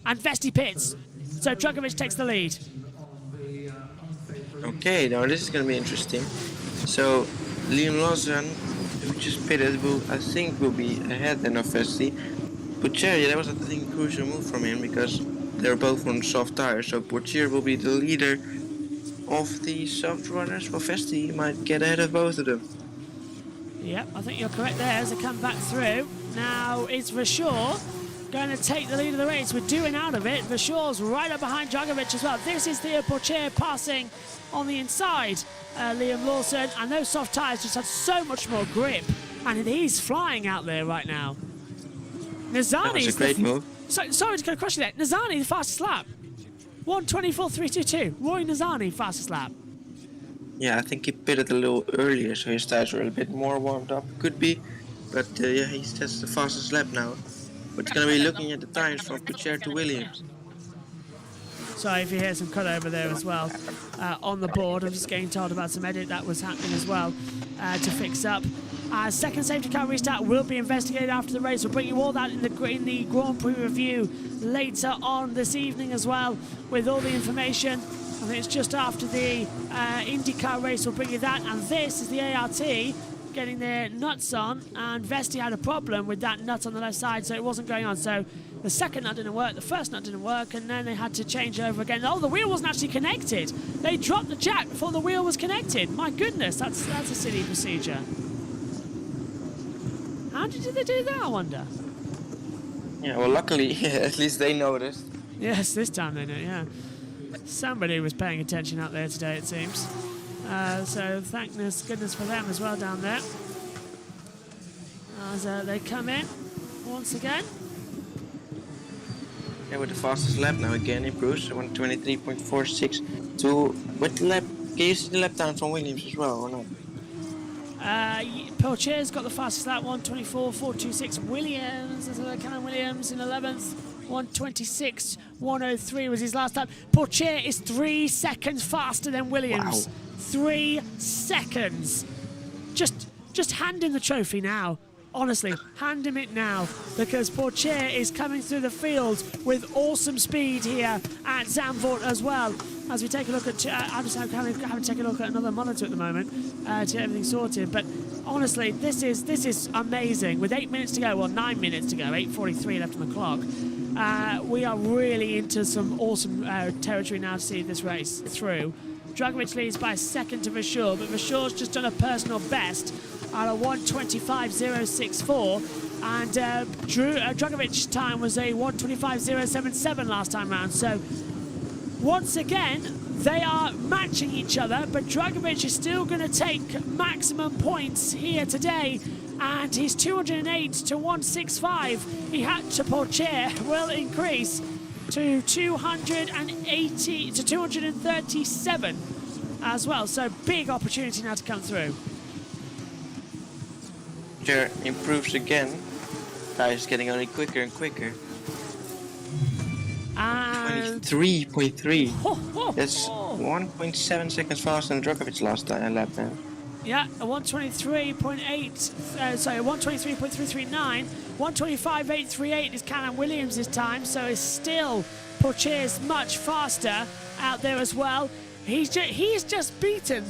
And Vesti pits, so Drugovich takes the lead. Okay, now this is going to be interesting. So, Liam Lawson, who just pitted, I think will be ahead then of Vesti. Pourchaire, that was I think a crucial move from him, because they're both on soft tires. So Pourchaire will be the leader of the soft runners. Well, Vesti might get ahead of both of them. Yep, I think you're correct there as they come back through. Now it's Rashaw going to take the lead of the race. We're doing out of it. Vashor's right up behind Dragovic as well. This is Theo Pourchaire passing on the inside. Liam Lawson, and those soft tyres just have so much more grip. And he's flying out there right now. Nizani's That was a great move. Sorry to go crush you there. Nizani, the fastest lap. 1:24.322. Roy Nizani, fastest lap. Yeah, I think he pitted a little earlier, so his tires were a bit more warmed up. Could be, but yeah, he's just the fastest lap now. But it's going to be looking at the tires from Pourchaire to Williams. Sorry if you hear some cut over there as well. On the board, I'm just getting told about some edit that was happening as well to fix up. Second safety car restart will be investigated after the race. We'll bring you all that in the Grand Prix review later on this evening as well, with all the information. I think it's just after the IndyCar race. We'll bring you that. And this is the ART getting their nuts on. And Vesti had a problem with that nut on the left side, so it wasn't going on. So the second nut didn't work, the first nut didn't work, and then they had to change over again. Oh, the wheel wasn't actually connected. They dropped the jack before the wheel was connected. My goodness, that's a silly procedure. How did they do that, I wonder? Yeah, well, luckily, at least they noticed. Yes, this time they know, yeah. Somebody was paying attention out there today, it seems. So thank goodness for them as well down there. As they come in once again. Yeah, with the fastest lap now again in Bruce, 1:23.46. To what lap? Can you see the lap down from Williams as well, or not? Pourchaire's got the fastest lap, 1:24.426. Williams, Cameron Williams in 11th. 1:26.103 was his last lap. Pourchaire is 3 seconds faster than Williams. Wow. 3 seconds. Just hand him the trophy now. Honestly, hand him it now, because Pourchaire is coming through the field with awesome speed here at Zandvoort as well. As we take a look at, I'm just having to take a look at another monitor at the moment to get everything sorted. But honestly, this is amazing. With 8 minutes to go, well, 9 minutes to go, 8:43 left on the clock. We are really into some awesome territory now to see this race through. Dragovic leads by a second to Vashor, but Vashor's just done a personal best at a 1:25.064, and Dragovic's time was a 1:25.077 last time round. So once again, they are matching each other, but Dragovic is still going to take maximum points here today, and his 208 to 165 he had to Pourchaire will increase to 280 to 237 as well. So big opportunity now to come through. Pourchaire improves again. Tires getting only quicker and quicker. And 23.3. That's 1.7 seconds faster than Dragovic last time lap then. yeah, a 1:23.8. Sorry, 1:23.339. 1:25.838 is Callum Williams' time, so it's still Pourchaire's much faster out there as well. He's just beaten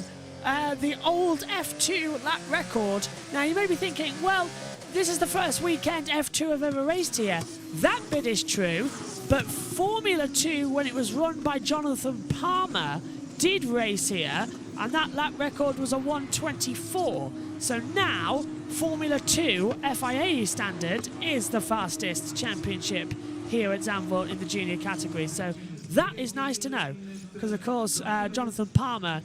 the old F2 lap record. Now you may be thinking, well, this is the first weekend F2 have ever raced here. That bit is true, but Formula 2, when it was run by Jonathan Palmer, did race here, and that lap record was a 1:24. So now, Formula 2 FIA standard is the fastest championship here at Zandvoort in the junior category. So that is nice to know, because of course Jonathan Palmer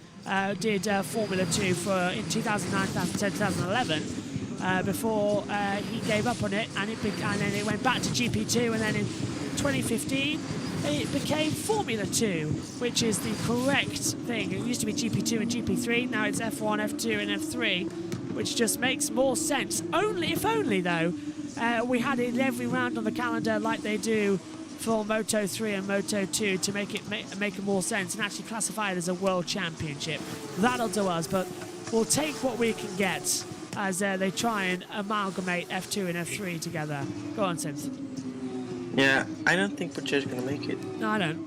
did Formula 2 in 2009, 2010, 2011 before he gave up on it, and then it went back to GP2, and then in 2015 it became Formula 2, which is the correct thing. It used to be GP2 and GP3, now it's F1, F2 and F3, which just makes more sense. If only though we had it in every round on the calendar like they do for Moto 3 and Moto 2 to make it more sense and actually classify it as a world championship. That'll do us, but we'll take what we can get as they try and amalgamate F2 and F3 together. Go on, Synth. Yeah, I don't think Pourchaire's gonna make it. No, I don't.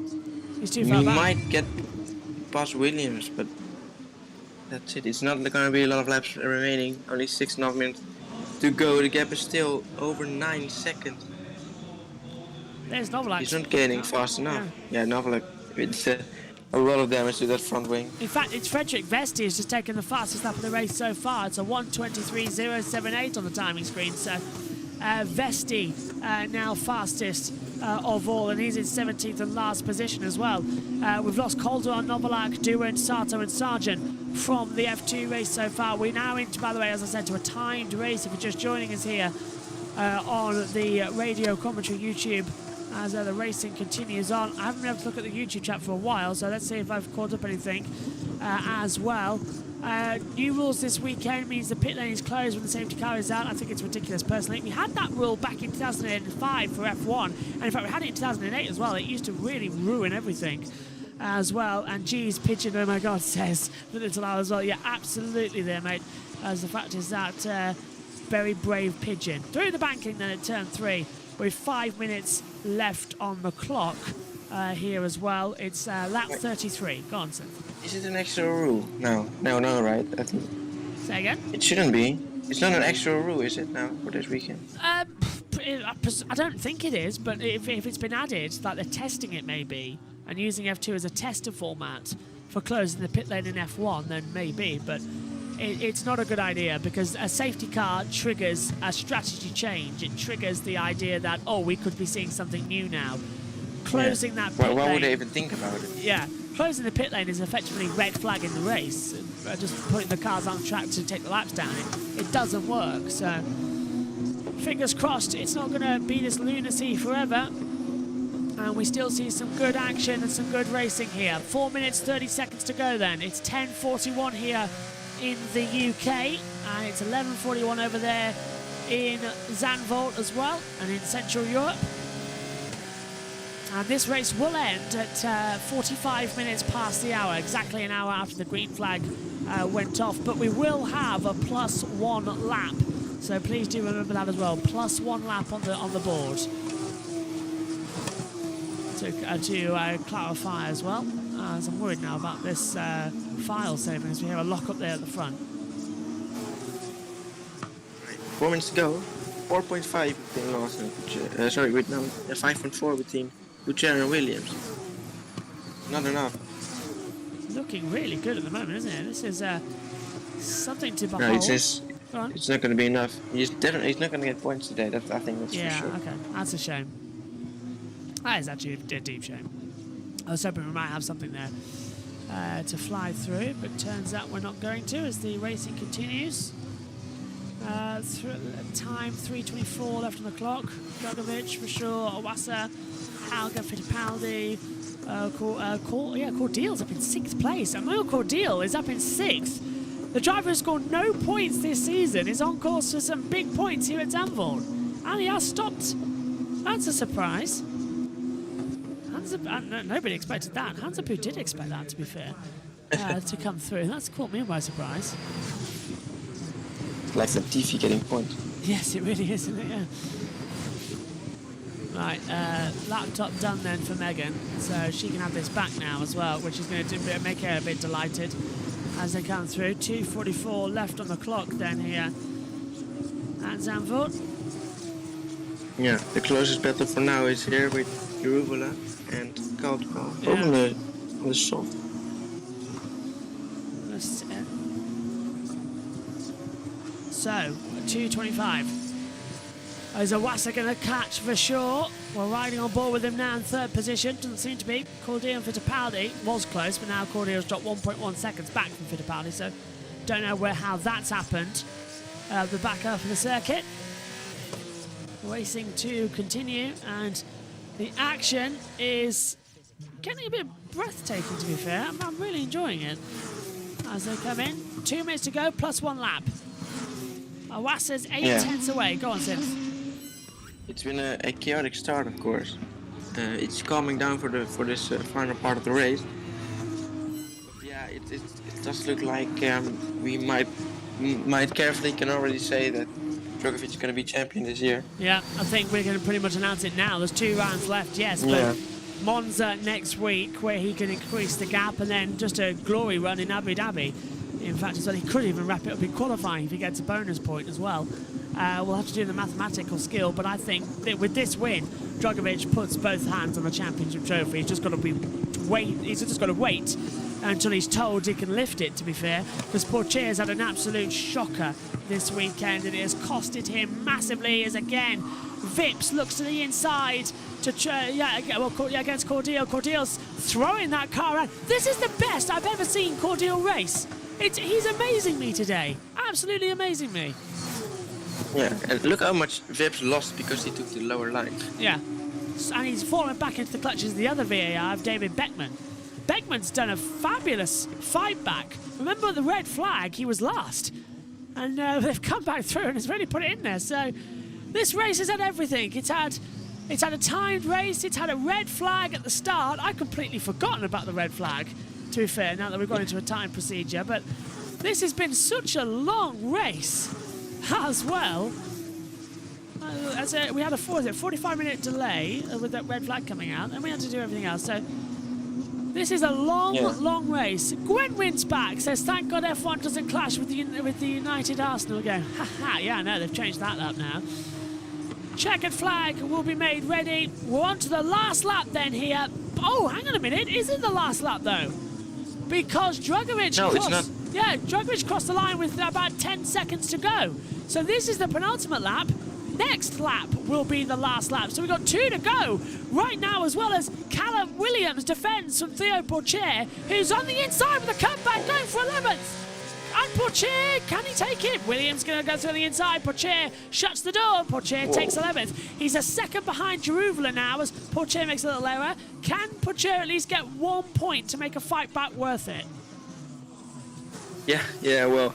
He's too far He back. might get past Williams, but that's it. It's not gonna be a lot of laps remaining. Only 6.5 minutes to go. The gap is still over 9 seconds. There's Novalak. He's not getting fast enough. Yeah, Novalak. It's a lot of damage to that front wing. In fact, it's Frederick Vesti who's just taken the fastest lap of the race so far. It's a 1:23.078 on the timing screen. So Vesti now fastest of all, and he's in 17th and last position as well. We've lost Calder, Novalak, Duran, Sato and Sargent from the F2 race so far. We're now into, by the way, as I said, to a timed race if you're just joining us here on the radio commentary YouTube as the racing continues on. I haven't been able to look at the YouTube chat for a while, so let's see if I've caught up anything as well. New rules this weekend means the pit lane is closed when the safety car is out. I think it's ridiculous personally. We had that rule back in 2005 for F1, and in fact we had it in 2008 as well. It used to really ruin everything as well. And geez, Pigeon, oh my god, says the little owl as well. Yeah, absolutely there, mate. As the fact is that very brave Pigeon. Through the banking then at turn 3 with 5 minutes left on the clock here as well. It's lap 33. Go on, Seth. Is it an extra rule? No, right? I think Say again? it shouldn't be. It's not an extra rule, is it now for this weekend? I don't think it is, but if it's been added, like they're testing it maybe, and using F2 as a tester format for closing the pit lane in F1, then maybe, but it's not a good idea because a safety car triggers a strategy change. It triggers the idea that, oh, we could be seeing something new now. Closing that pit lane... Why would they even think about it? Yeah, closing the pit lane is effectively red flag in the race. Just putting the cars on track to take the laps down. It doesn't work, so fingers crossed it's not going to be this lunacy forever. And we still see some good action and some good racing here. 4 minutes, 30 seconds to go then. It's 10:41 here in the UK, and it's 11:41 over there in Zandvoort as well, and in Central Europe. And this race will end at 45 minutes past the hour, exactly an hour after the green flag went off. But we will have a +1 lap, so please do remember that as well. +1 lap on the board to clarify as well. As I'm worried now about this file saving, as we hear a lock up there at the front. 4 minutes to go. 4.5 between Lawson. 5.4 between Butcher and Williams. Not enough. Looking really good at the moment, isn't it? This is something to behold. No, it's not going to be enough. He's not going to get points today. I think that's for sure. Okay, that's a shame. That is actually a deep shame. I was hoping we might have something there to fly through, but turns out we're not going to as the racing continues. Time 3:24 left on the clock. Drogovic, for sure. Iwasa, Alga, Fittipaldi. Cordial's up in 6th place. Emil Cordial is up in 6th. The driver has scored no points this season. Is on course for some big points here at Zandvoort, and he has stopped. That's a surprise. Nobody expected that. Hansapu did expect that, to be fair, to come through. That's caught me by surprise. Like Latifi getting points. Yes, it really is, isn't it? Yeah. Right, laptop done then for Megan, so she can have this back now as well, which is going to make her a bit delighted as they come through. 2:44 left on the clock then here at Zandvoort. Yeah, the closest battle for now is here with Uruvola and Caldwell. Probably on the soft. So, 2:25. Is Iwasa going to catch for sure? We're riding on board with him now in 3rd position. Doesn't seem to be. Cordial and Fittipaldi was close, but now Cordial's dropped 1.1 seconds back from Fittipaldi, so don't know how that's happened. The back half of the circuit. Racing to continue, and the action is getting a bit breathtaking, to be fair. I'm really enjoying it as they come in. 2 minutes to go, +1 lap. Iwasa's 8/10 away. Go on, Sim. It's been a chaotic start, of course. It's calming down for this final part of the race. But yeah, it does look like we might carefully can already say that Drogovic is going to be champion this year. Yeah, I think we're going to pretty much announce it now. There's 2 rounds left, yes, but Monza next week where he can increase the gap, and then just a glory run in Abu Dhabi. In fact, as well, he could even wrap it up in qualifying if he gets a bonus point as well. We'll have to do the mathematical skill, but I think that with this win, Drogovic puts both hands on the championship trophy. He's just got to wait until he's told he can lift it, to be fair, because Pourchaire has had an absolute shocker this weekend, and it has costed him massively as again Vips looks to the inside to against Cordial. Cordial's throwing that car around. This is the best I've ever seen Cordial race. He's amazing me today. Absolutely amazing me. Yeah, and look how much Vips lost because he took the lower line. Yeah, and he's fallen back into the clutches of the other VAR of David Beckman. Beckman's done a fabulous fight back. Remember the red flag, he was last. And they've come back through and has really put it in there. So this race has had everything. It's had a timed race, it's had a red flag at the start. I'd completely forgotten about the red flag, to be fair, now that we've gone into a time procedure. But this has been such a long race as well. We had a 45-minute delay with that red flag coming out, and we had to do everything else. So this is a long race. Gwenwyn's back, says, thank God F1 doesn't clash with the United Arsenal game. Haha, yeah, no, they've changed that up now. Checkered flag will be made ready. We're on to the last lap then here. Oh, hang on a minute. Is it the last lap, though? Because Drugovich it's not. Yeah, Drugovich crossed the line with about 10 seconds to go. So this is the penultimate lap. Next lap will be the last lap. So we've got 2 to go right now, as well as Callum Williams defends from Theo Pourchaire, who's on the inside with a comeback going for 11th. And Pourchaire, can he take it? Williams going to go through the inside. Pourchaire shuts the door. Pourchaire takes 11th. He's a second behind Jaruvla now as Pourchaire makes a little error. Can Pourchaire at least get 1 point to make a fight back worth it? Yeah, well,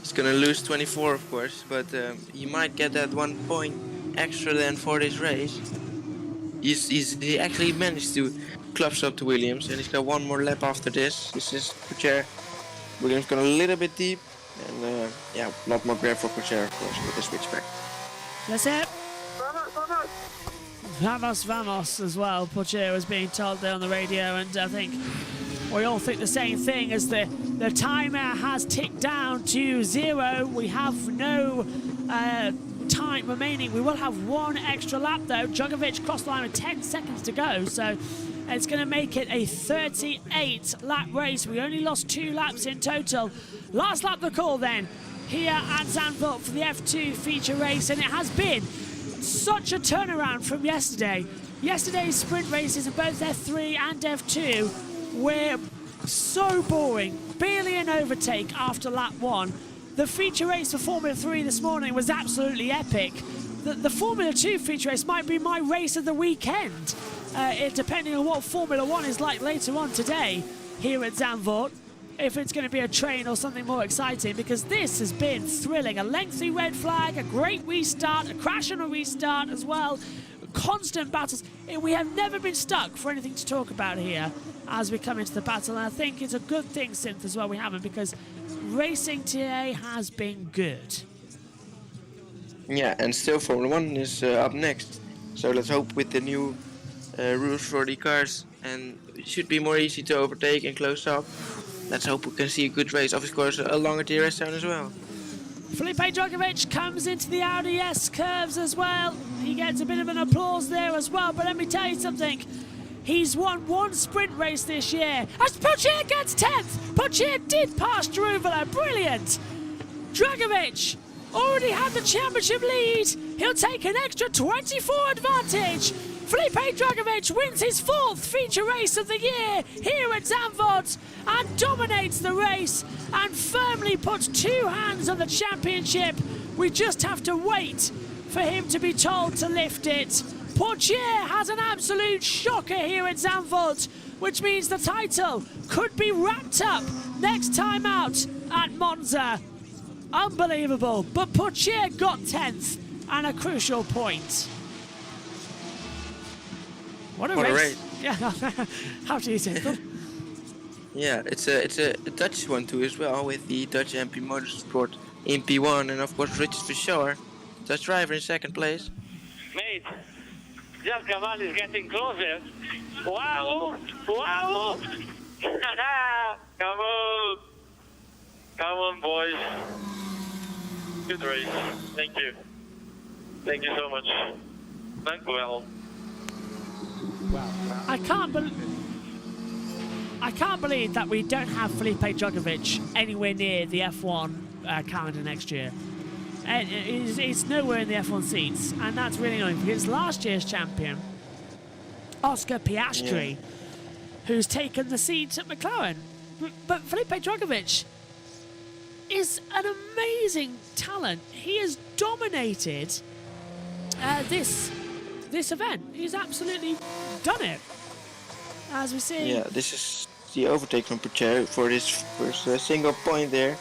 he's gonna lose 24, of course, but he might get that 1 point extra then for this race. He actually managed to clutch up to Williams, and he's got 1 more lap after this. This is Pourchaire. Williams gone a little bit deep, and yeah, a lot more grab for Pourchaire, of course, with the switchback. That's it. Vamos as well. Pourchaire was being told there on the radio, and I think we all think the same thing as the timer has ticked down to 0. We have no time remaining. We will have 1 extra lap though. Drugovich crossed the line with 10 seconds to go, so it's going to make it a 38 lap race. We only lost 2 laps in total. Last lap the call then here at Zandvoort for the F2 feature race, and it has been such a turnaround from yesterday. Yesterday's sprint races in both F3 and F2 were so boring, barely an overtake after lap 1. The feature race for Formula 3 this morning was absolutely epic. The Formula 2 feature race might be my race of the weekend, depending on what Formula 1 is like later on today here at Zandvoort. If it's going to be a train or something more exciting, because this has been thrilling. A lengthy red flag, a great restart, a crash and a restart as well. Constant battles. We have never been stuck for anything to talk about here as we come into the battle, and I think it's a good thing, Synth, as well we haven't, because racing today has been good. Yeah, and still Formula 1 is up next, so let's hope with the new rules for the cars, and it should be more easy to overtake and close up. Let's hope we can see a good race. Of course, a longer DRS zone as well. Felipe Drugovich comes into the Audi S curves as well. He gets a bit of an applause there as well, but let me tell you something. He's won 1 sprint race this year. As Pourchaire gets 10th. Pourchaire did pass Jaruvla. Brilliant. Drugovich already had the championship lead. He'll take an extra 24 advantage. Felipe Drugovich wins his 4th feature race of the year here at Zandvoort and dominates the race and firmly puts 2 hands on the championship. We just have to wait for him to be told to lift it. Pourchaire has an absolute shocker here at Zandvoort, which means the title could be wrapped up next time out at Monza. Unbelievable, but Pourchaire got 10th and a crucial point. What a race. Yeah, how do you say it? Yeah, it's a Dutch one too as well, with the Dutch MP Motorsport in P1, and of course Richard Verschoor, Dutch driver, in 2nd place. Mate, just Gamal is getting closer. Wow! Wow! Come on! Come on, boys. Good race. Thank you. Thank you so much. Thank you well. I can't believe that we don't have Felipe Drugovich anywhere near the F1 calendar next year. And it's nowhere in the F1 seats, and that's really annoying because last year's champion, Oscar Piastri, who's taken the seat at McLaren. But Felipe Drugovich is an amazing talent. He has dominated this event. He's absolutely done it. As we see. Yeah, this is the overtake from Pucher for this first single point there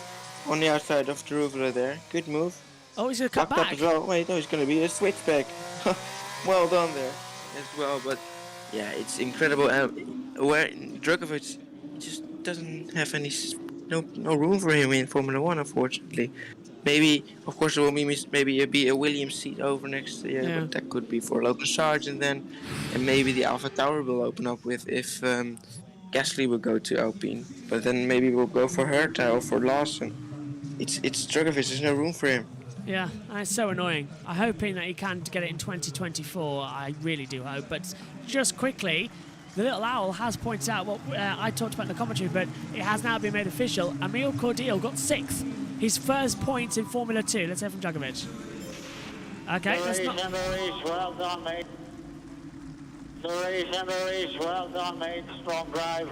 on the outside of Taruvula there. Good move. Oh, he's going to cut Backed up back. as well. Wait, no, he's going to be a switchback. Well done there as well. But yeah, it's incredible. Where Drugovich just doesn't have no room for him in Formula One, unfortunately. Maybe, of course, there will be maybe a Williams seat over next year, but that could be for Logan Sargent then, and maybe the Alpha Tower will open up with if Gasly will go to Alpine, but then maybe we'll go for Herta or for Lawson. It's Drugovich. There's no room for him. Yeah, and it's so annoying. I'm hoping that he can get it in 2024. I really do hope. But just quickly, the little owl has pointed out what I talked about in the commentary, but it has now been made official. Emil Cordial got 6th. His first points in Formula 2. Let's hear from Drugovich. Okay, that's not... Well done, mate. The race, well done, mate. Strong drive.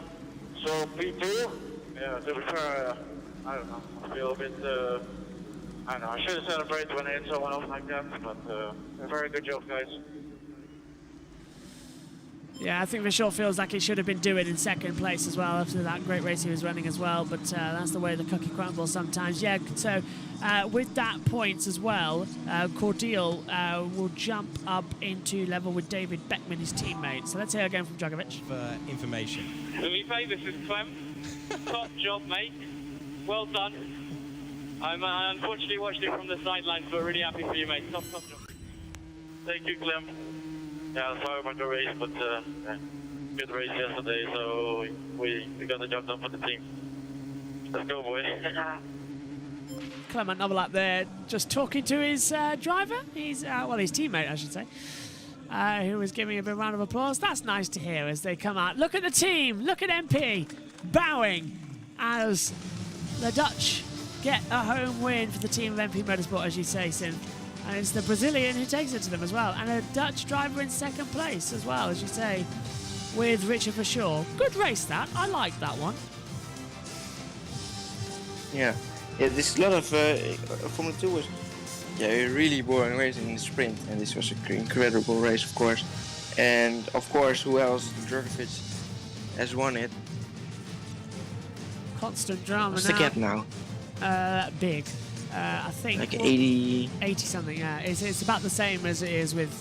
So, P2? Yeah, to be fair, I don't know. I feel a bit, I don't know. I should have celebrated when I hit someone else like that, but a very good job, guys. Yeah, I think Vishal feels like he should have been doing in second place as well after that great race he was running as well, but that's the way the cookie crumbles sometimes. Yeah, so with that points as well, Cordial will jump up into level with David Beckman, his teammate. So let's hear again from Drugovich. For information. Felipe, this is Clem. Top job, mate. Well done. I unfortunately watched it from the sidelines, but really happy for you, mate. Top job. Thank you, Clem. Yeah, sorry about the race, but yeah, good race yesterday, so we got the job done for the team. Let's go, boys. Clement Novelap there, just talking to his driver. He's well, his teammate, I should say, who was giving a big round of applause. That's nice to hear as they come out. Look at the team. Look at MP bowing as the Dutch get a home win for the team of MP Motorsport, as you say, Sin. And it's the Brazilian who takes it to them as well. And a Dutch driver in second place as well, as you say, with Richard Verschoor. Good race, that. I like that one. Yeah, this lot of Formula 2 was a really boring race in the sprint, and this was an incredible race, of course. And of course, who else? Drugovich has won it. Constant drama What's now. the gap now? Big. I think Like 80... 80 something, yeah. It's about the same as it is with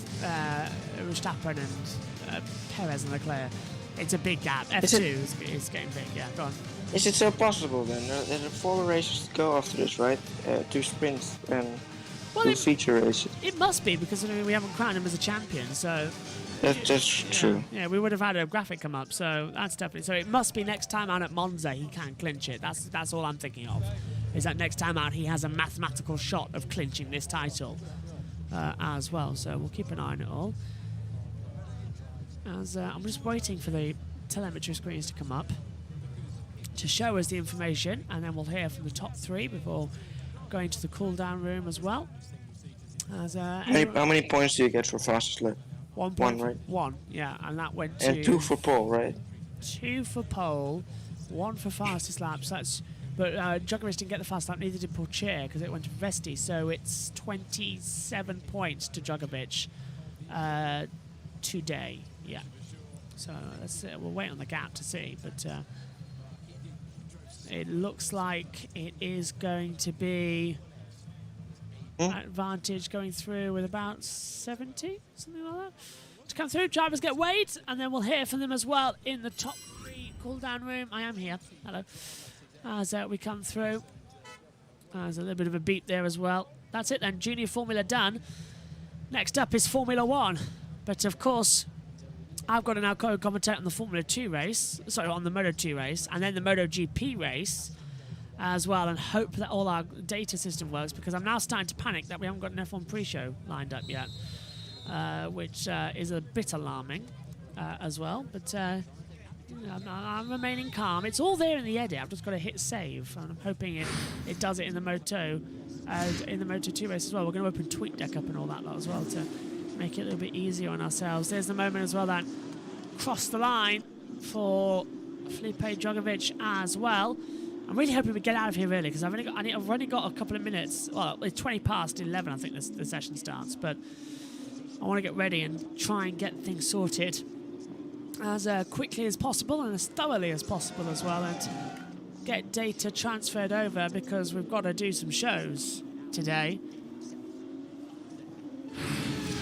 Verstappen and Perez and Leclerc. It's a big gap. F2 is getting big, yeah. Go on. Is it so possible then? There's 4 races to go after this, right? 2 sprints and 2 feature races. It must be, because I mean, we haven't crowned him as a champion, so... That's true. Yeah, we would have had a graphic come up, so that's definitely... So it must be next time out at Monza he can clinch it. That's all I'm thinking of. Is that next time out he has a mathematical shot of clinching this title as well. So we'll keep an eye on it all. As I'm just waiting for the telemetry screens to come up to show us the information, and then we'll hear from the top 3 before going to the cool-down room as well. As, how many points do you get for fastest lap? 1 point, right? 1, yeah, and that went to... And 2 for pole, right? 2 for pole, 1 for fastest laps. But Drugovich didn't get the fast lap, neither did Pourchaire, because it went to Vesti. So it's 27 points to Drugovich today. Yeah. So we'll wait on the gap to see. But it looks like it is going to be advantage going through with about 70, something like that. To come through, drivers get weighed, and then we'll hear from them as well in the top 3 cool-down room. I am here. Hello. As we come through. There's a little bit of a beep there as well. That's it then, Junior Formula done. Next up is Formula 1. But of course, I've got to now co-commentate on the Formula 2 race, sorry, on the Moto 2 race, and then the Moto GP race as well, and hope that all our data system works, because I'm now starting to panic that we haven't got an F1 pre-show lined up yet, which is a bit alarming as well. But I'm remaining calm. It's all there in the edit. I've just got to hit save, and I'm hoping it does it in the Moto, in the Moto 2 race as well. We're going to open TweetDeck up and all that lot as well to make it a little bit easier on ourselves. There's the moment as well that crossed the line for Felipe Drugovich as well. I'm really hoping we get out of here early because I've only got a couple of minutes. Well, it's 20 past 11, I think the session starts, but I want to get ready and try and get things sorted as quickly as possible and as thoroughly as possible as well, and get data transferred over because we've got to do some shows today.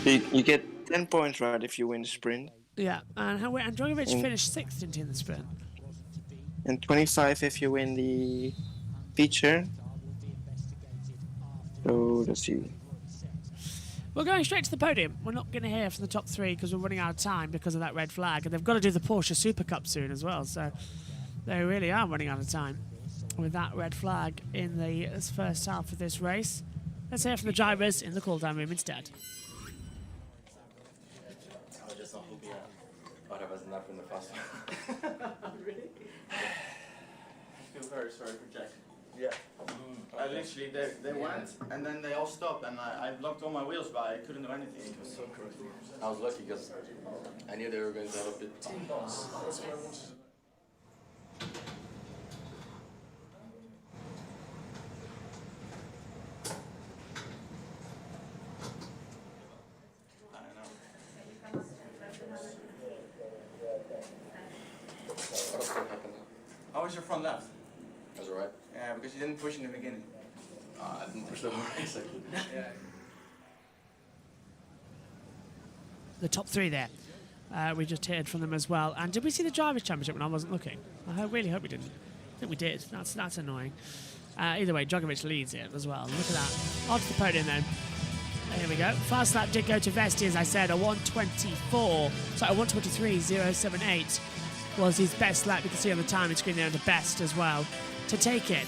You get 10 points right if you win the sprint, Yeah, and Drugovich finished 6th, didn't he, in the sprint? and 25 if you win the feature. So let's see. We're going straight to the podium. We're not going to hear from the top 3 because we're running out of time because of that red flag, and they've got to do the Porsche Super Cup soon as well, so they really are running out of time with that red flag in the first half of this race. Let's hear from the drivers in the cool-down room instead. I feel very sorry for Jack. Yeah. I literally, they went, and then they all stopped, and I blocked all my wheels, but I couldn't do anything. It was so crazy. I was lucky because I knew they were going to have a bit. I don't know. What happened? How was your front left? That's alright. Yeah, because you didn't push in the beginning. I didn't push the whole race actually. Yeah. The top 3 there. We just heard from them as well. And did we see the Drivers' Championship when I wasn't looking? I really hope we didn't. I think we did. That's annoying. Either way, Drugovich leads it as well. Look at that. Onto the podium then. There we go. Fast lap did go to Vesti, as I said, a 1:23.078 was his best lap. You can see on the timing screen there the best as well to take it.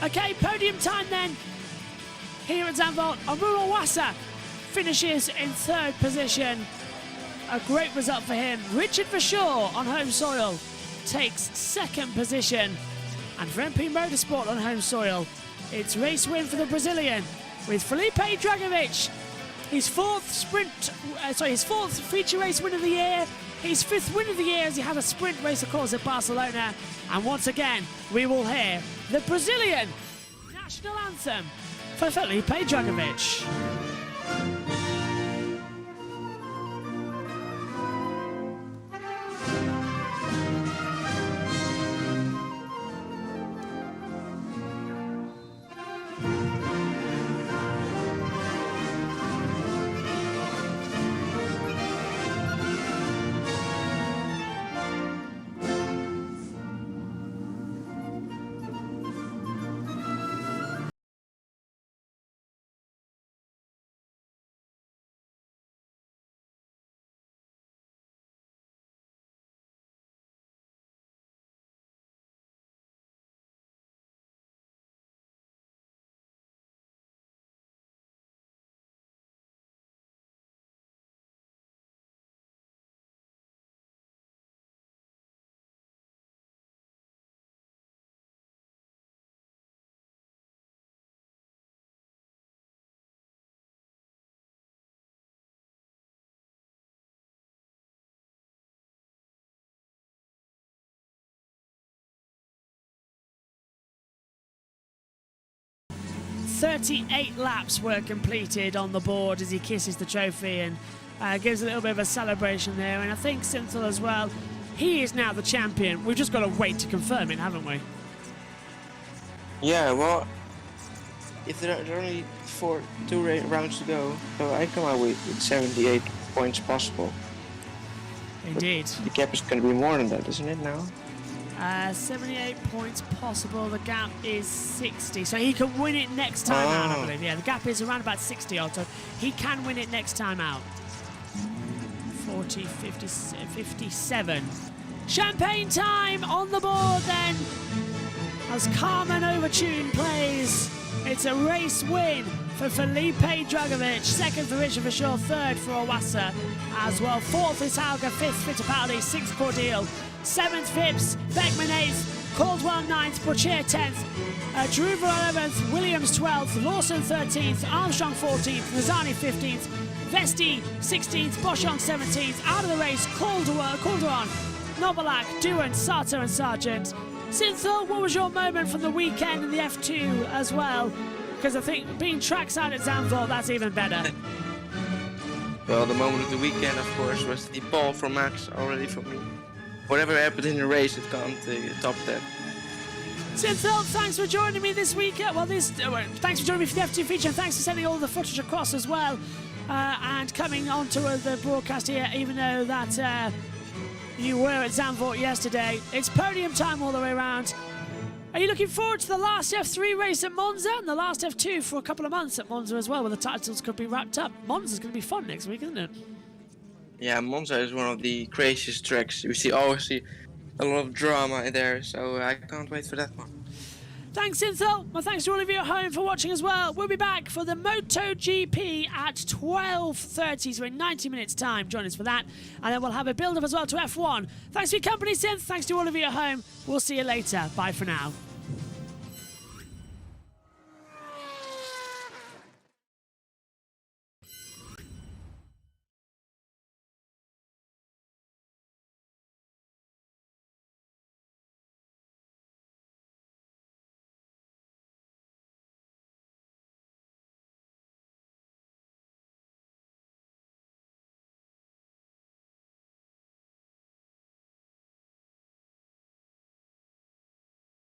Okay, podium time then. Here at Zandvoort, Amuro Wassa finishes in 3rd position. A great result for him. Richard Verschoor on home soil takes 2nd position. And for MP Motorsport on home soil, it's race win for the Brazilian with Felipe Drugovich. His 4th his 4th feature race win of the year. His 5th win of the year as he had a sprint race, of course, at Barcelona. And once again, we will hear the Brazilian national anthem for Felipe Drugovich. "38 laps were completed on the board as he kisses the trophy and gives a little bit of a celebration there. And I think Synthel as well, he is now the champion. We've just got to wait to confirm it, haven't we? Yeah, well, if there are only 2 rounds to go, so I come out with 78 points possible. Indeed. But the gap is going to be more than that, isn't it now? 78 points possible. The gap is 60. So he can win it next time out, I believe. Yeah, the gap is around about 60 odd, so he can win it next time out. 40, 50, 57. Champagne time on the board then. As Carmen Overtune plays, it's a race win for Felipe Dragovic, second for Richard Verschoor, third for Owasa as well. Fourth is Hauger, fifth Fittipaldi, sixth Cordeal, seventh Phipps, Beckman eighth, Caldwell 9th, Poitier 10th, Druva 11th, Williams 12th, Lawson 13th, Armstrong 14th, Nazani 15th, Vesti 16th, Boschong 17th. Out of the race, Calderon, Novalak, Duan, Sato and Sargent. Synthel, what was your moment from the weekend in the F2 as well? Because I think being trackside at Zandvoort, that's even better. Well, the moment of the weekend, of course, was the pole from Max already for me. Whatever happened in the race, it can't top that. Synthel, thanks for joining me this week. Thanks for joining me for the F2 feature, and thanks for sending all the footage across as well. And coming onto the broadcast here, even though that you were at Zandvoort yesterday. It's podium time all the way around. Are you looking forward to the last F3 race at Monza and the last F2 for a couple of months at Monza as well, where the titles could be wrapped up? Monza's going to be fun next week, isn't it? Yeah, Monza is one of the craziest tracks. We always see a lot of drama there, so I can't wait for that one. Thanks, Synthel. Well, thanks to all of you at home for watching as well. We'll be back for the MotoGP at 12:30, so in 90 minutes' time. Join us for that. And then we'll have a build-up as well to F1. Thanks for your company, Synth. Thanks to all of you at home. We'll see you later. Bye for now.